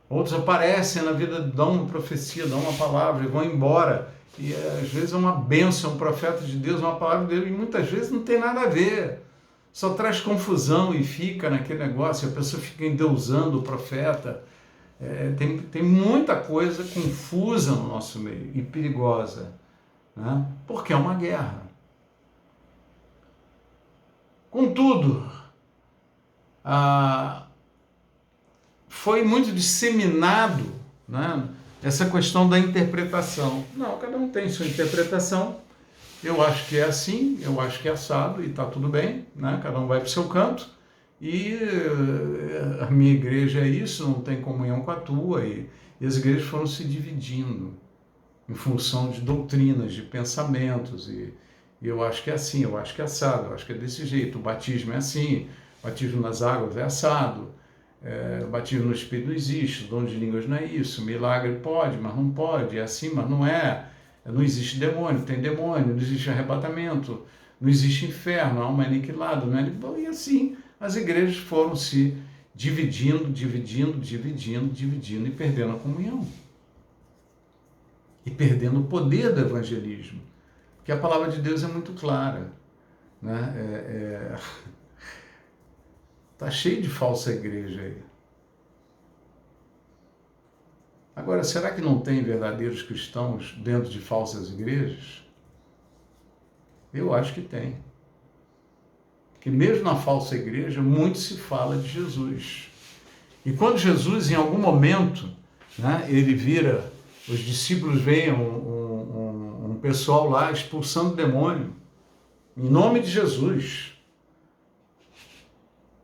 Outros aparecem na vida, dão uma profecia, dão uma palavra e vão embora. E às vezes é uma bênção, um profeta de Deus, uma palavra dele, e muitas vezes não tem nada a ver. Só traz confusão e fica naquele negócio, a pessoa fica endeusando o profeta. Tem muita coisa confusa no nosso meio e perigosa, né? Porque é uma guerra. Contudo, foi muito disseminado, né, essa questão da interpretação. Não, cada um tem sua interpretação. Eu acho que é assim, eu acho que é assado e está tudo bem, né? Cada um vai para o seu canto. E a minha igreja é isso, não tem comunhão com a tua. E as igrejas foram se dividindo em função de doutrinas, de pensamentos. E eu acho que é assim, eu acho que é assado, eu acho que é desse jeito. O batismo é assim, o batismo nas águas é assado. O batismo no Espírito não existe, o dom de línguas não é isso, milagre pode, mas não pode, é assim, mas não é. Não existe demônio, tem demônio, não existe arrebatamento, não existe inferno, alma aniquilada, não é? E assim, as igrejas foram se dividindo e perdendo a comunhão. E perdendo o poder do evangelismo. Porque a palavra de Deus é muito clara, né? Está cheio de falsa igreja aí. Agora, será que não tem verdadeiros cristãos dentro de falsas igrejas? Eu acho que tem. Porque mesmo na falsa igreja, muito se fala de Jesus. E quando Jesus, em algum momento, né, ele vira, os discípulos veem um pessoal lá expulsando demônio, em nome de Jesus.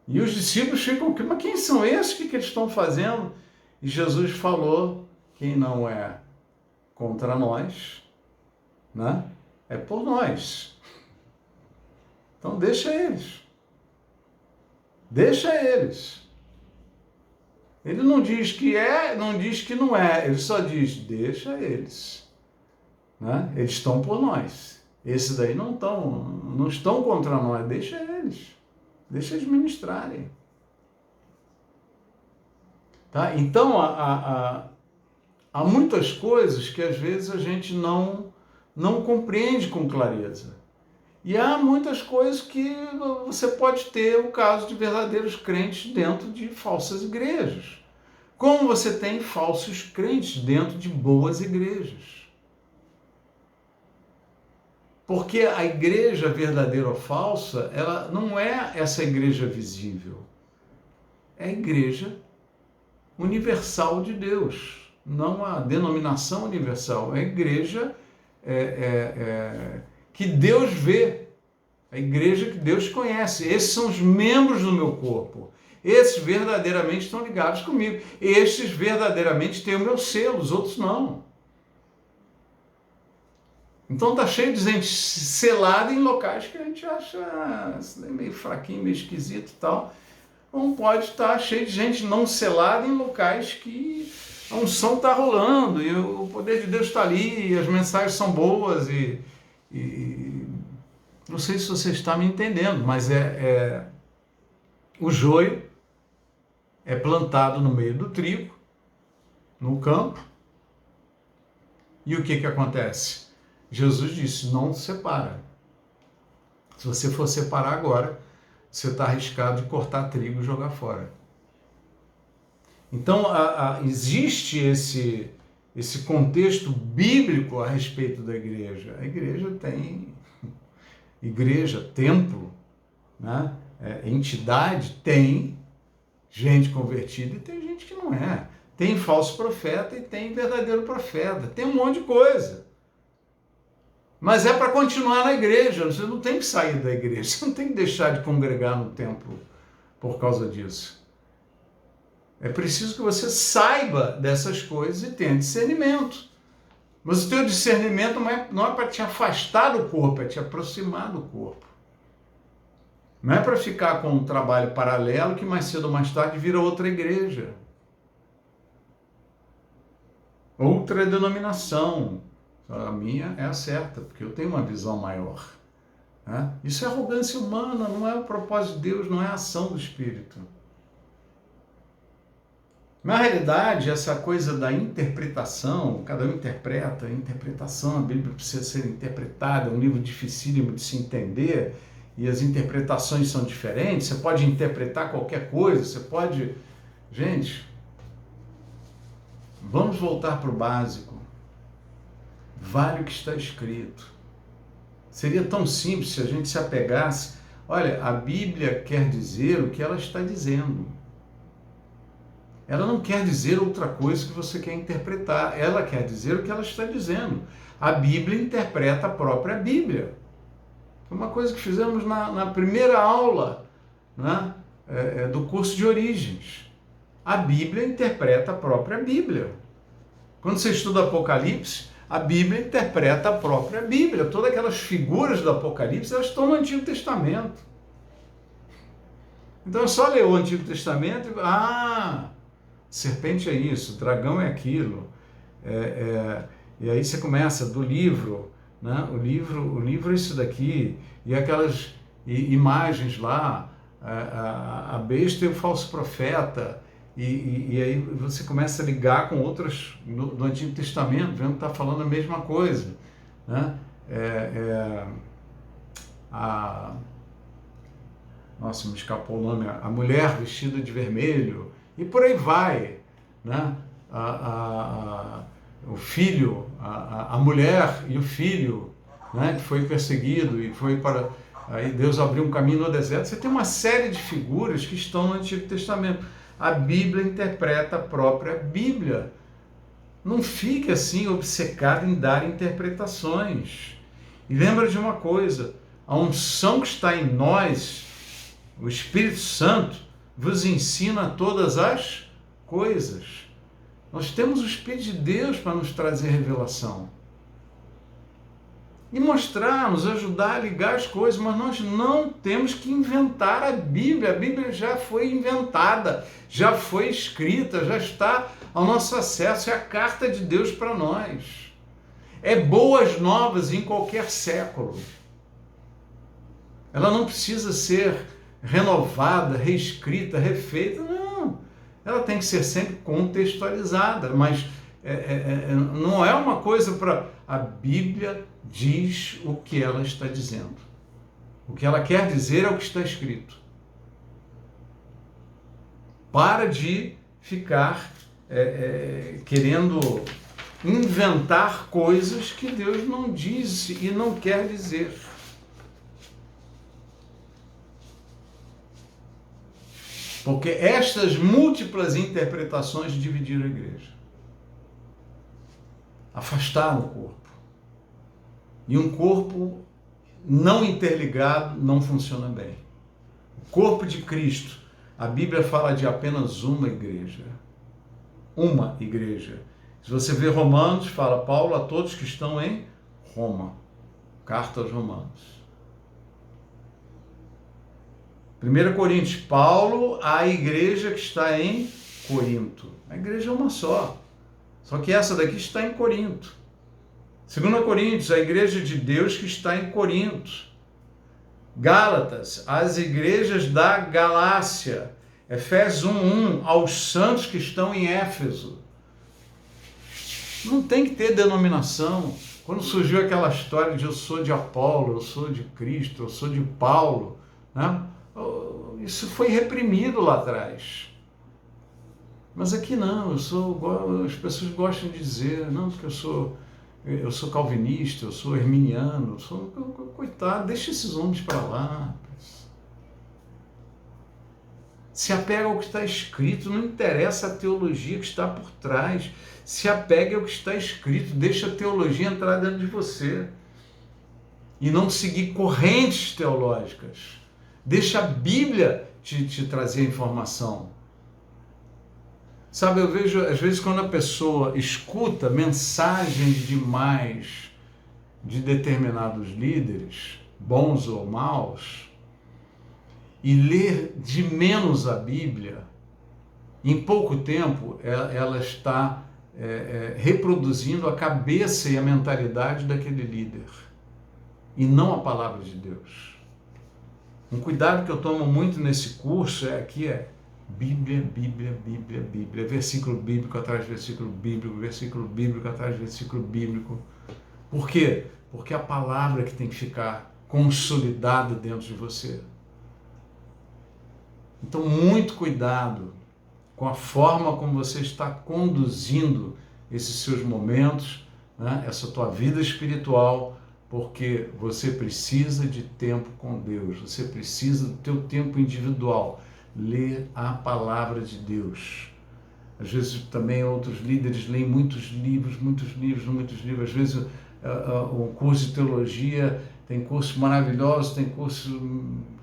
E os discípulos ficam, mas quem são esses? O que eles estão fazendo? E Jesus falou, quem não é contra nós, né, é por nós. Então deixa eles. Deixa eles. Ele não diz que é, não diz que não é. Ele só diz, deixa eles. Né? Eles estão por nós. Esses daí não estão contra nós. Deixa eles. Deixa eles ministrarem. Tá? Então, há muitas coisas que às vezes a gente não compreende com clareza. E há muitas coisas que você pode ter o caso de verdadeiros crentes dentro de falsas igrejas. Como você tem falsos crentes dentro de boas igrejas. Porque a igreja verdadeira ou falsa, ela não é essa igreja visível. É a igreja universal de Deus. Não a denominação universal. É a igreja que Deus vê, a igreja que Deus conhece. Esses são os membros do meu corpo. Esses verdadeiramente estão ligados comigo. Estes verdadeiramente têm o meu selo, os outros não. Então está cheio de gente selada em locais que a gente acha meio fraquinho, meio esquisito e tal. Não pode estar cheio de gente não selada em locais que a unção está rolando e o poder de Deus está ali, e as mensagens são boas e não sei se você está me entendendo, mas o joio é plantado no meio do trigo, no campo, e o que acontece? Jesus disse, não separa. Se você for separar agora, você está arriscado de cortar trigo e jogar fora. Então, existe esse contexto bíblico a respeito da igreja. A igreja tem templo, né? Entidade, tem gente convertida e tem gente que não é. Tem falso profeta e tem verdadeiro profeta. Tem um monte de coisa. Mas é para continuar na igreja. Você não tem que sair da igreja. Você não tem que deixar de congregar no templo por causa disso. É preciso que você saiba dessas coisas e tenha discernimento. Mas o teu discernimento não é para te afastar do corpo, é te aproximar do corpo. Não é para ficar com um trabalho paralelo que mais cedo ou mais tarde vira outra igreja. Outra denominação. A minha é a certa, porque eu tenho uma visão maior. Né? Isso é arrogância humana, não é o propósito de Deus, não é a ação do Espírito. Na realidade, essa coisa da interpretação, cada um interpreta, a interpretação, a Bíblia precisa ser interpretada, é um livro dificílimo de se entender, e as interpretações são diferentes, você pode interpretar qualquer coisa, você pode... Gente, vamos voltar para o básico. Vale o que está escrito. Seria tão simples se a gente se apegasse. Olha, a Bíblia quer dizer o que ela está dizendo. Ela não quer dizer outra coisa que você quer interpretar. Ela quer dizer o que ela está dizendo. A Bíblia interpreta a própria Bíblia. Foi uma coisa que fizemos na primeira aula, né, do curso de Origens. A Bíblia interpreta a própria Bíblia. Quando você estuda Apocalipse, a Bíblia interpreta a própria Bíblia. Todas aquelas figuras do Apocalipse, elas estão no Antigo Testamento. Então é só ler o Antigo Testamento e... serpente é isso, dragão é aquilo. E aí você começa do livro, né? O livro é isso daqui, e aquelas imagens lá, a besta e o falso profeta. E aí você começa a ligar com outras do Antigo Testamento, vendo que está falando a mesma coisa. Né? Nossa, me escapou o nome. A mulher vestida de vermelho, e por aí vai. Né? O filho, a mulher e o filho, né? Que foi perseguido e foi para... Aí Deus abriu um caminho no deserto. Você tem uma série de figuras que estão no Antigo Testamento. A Bíblia interpreta a própria Bíblia. Não fique assim obcecado em dar interpretações. E lembra de uma coisa, a unção que está em nós, o Espírito Santo, vos ensina todas as coisas. Nós temos o Espírito de Deus para nos trazer revelação. E mostrar, nos ajudar a ligar as coisas, mas nós não temos que inventar a Bíblia. A Bíblia já foi inventada, já foi escrita, já está ao nosso acesso, é a carta de Deus para nós. É boas novas em qualquer século. Ela não precisa ser renovada, reescrita, refeita, não. Ela tem que ser sempre contextualizada, mas não é uma coisa para... A Bíblia diz o que ela está dizendo. O que ela quer dizer é o que está escrito. Para de ficar querendo inventar coisas que Deus não disse e não quer dizer. Porque estas múltiplas interpretações dividiram a igreja. Afastaram o corpo. E um corpo não interligado não funciona bem. O corpo de Cristo, a Bíblia fala de apenas uma igreja. Uma igreja. Se você ver Romanos, fala Paulo a todos que estão em Roma. Carta aos Romanos. 1 Coríntios, Paulo à igreja que está em Corinto. A igreja é uma só. Só que essa daqui está em Corinto. 2 Coríntios, a igreja de Deus que está em Corinto. Gálatas, as igrejas da Galácia. Efésios 1:1, aos santos que estão em Éfeso. Não tem que ter denominação. Quando surgiu aquela história de eu sou de Apolo, eu sou de Cristo, eu sou de Paulo, né? Isso foi reprimido lá atrás. Mas aqui não, as pessoas gostam de dizer, não, porque eu sou calvinista, eu sou arminiano, coitado, deixa esses homens para lá. Se apega ao que está escrito, não interessa a teologia que está por trás. Se apega ao que está escrito, deixa a teologia entrar dentro de você. E não seguir correntes teológicas. Deixa a Bíblia te trazer a informação. Sabe, eu vejo, às vezes, quando a pessoa escuta mensagens demais de determinados líderes, bons ou maus, e ler de menos a Bíblia, em pouco tempo ela está reproduzindo a cabeça e a mentalidade daquele líder, e não a palavra de Deus. Um cuidado que eu tomo muito nesse curso é Bíblia, Bíblia, Bíblia, Bíblia, versículo bíblico atrás de versículo bíblico atrás de versículo bíblico. Por quê? Porque é a palavra que tem que ficar consolidada dentro de você. Então, muito cuidado com a forma como você está conduzindo esses seus momentos, né? Essa tua vida espiritual, porque você precisa de tempo com Deus, você precisa do teu tempo individual, ler a palavra de Deus. Às vezes também outros líderes leem muitos livros. Às vezes o curso de teologia tem cursos maravilhosos, tem cursos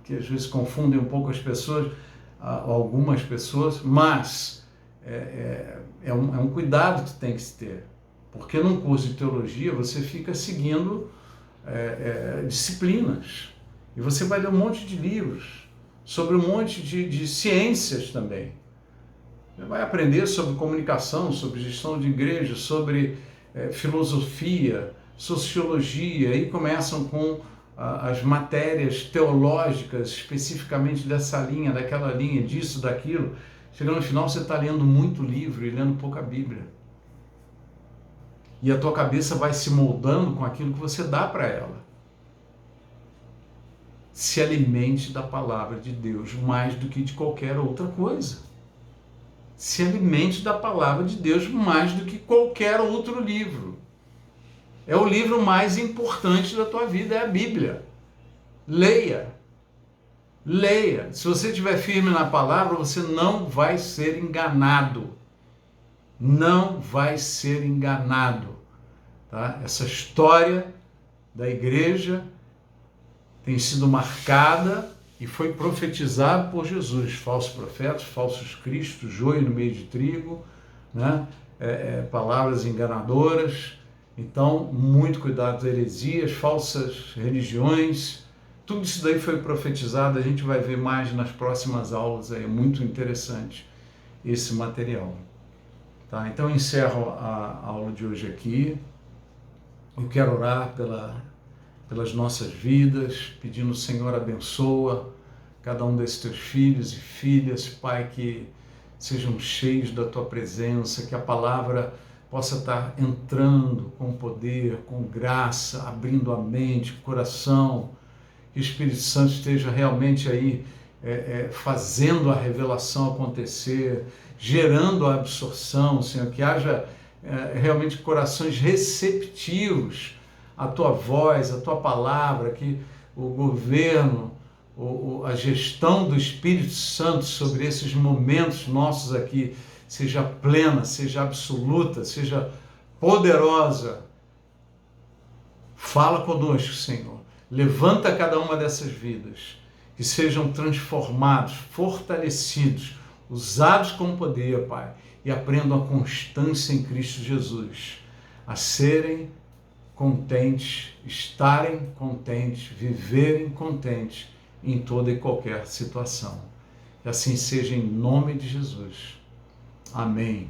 que às vezes confundem um pouco as pessoas, algumas pessoas, mas é um cuidado que tem que se ter, porque num curso de teologia você fica seguindo disciplinas, e você vai ler um monte de livros sobre um monte de ciências também. Você vai aprender sobre comunicação, sobre gestão de igreja, sobre filosofia, sociologia, e começam com as matérias teológicas, especificamente dessa linha, daquela linha, disso, daquilo. Chegando no final, você está lendo muito livro e lendo pouca Bíblia. E a tua cabeça vai se moldando com aquilo que você dá para ela. Se alimente da palavra de Deus mais do que de qualquer outra coisa. Se alimente da palavra de Deus mais do que qualquer outro livro. É o livro mais importante da tua vida, é a Bíblia. Leia. Leia. Se você estiver firme na palavra, você não vai ser enganado. Não vai ser enganado. Tá? Essa história da igreja tem sido marcada e foi profetizado por Jesus. Falsos profetas, falsos cristos, joio no meio de trigo, né? Palavras enganadoras. Então, muito cuidado com heresias, falsas religiões. Tudo isso daí foi profetizado. A gente vai ver mais nas próximas aulas. É muito interessante esse material. Tá? Então, eu encerro a aula de hoje aqui. Eu quero orar pelas nossas vidas, pedindo o Senhor abençoa cada um desses teus filhos e filhas, Pai, que sejam cheios da tua presença, que a palavra possa estar entrando com poder, com graça, abrindo a mente, o coração, que o Espírito Santo esteja realmente aí fazendo a revelação acontecer, gerando a absorção, Senhor, que haja realmente corações receptivos à tua voz, à tua palavra, que o governo, a gestão do Espírito Santo sobre esses momentos nossos aqui seja plena, seja absoluta, seja poderosa. Fala conosco, Senhor. Levanta cada uma dessas vidas, que sejam transformados, fortalecidos, usados com poder, Pai, e aprendam a constância em Cristo Jesus, a serem contentes, estarem contentes, viverem contentes em toda e qualquer situação. Que assim seja em nome de Jesus. Amém.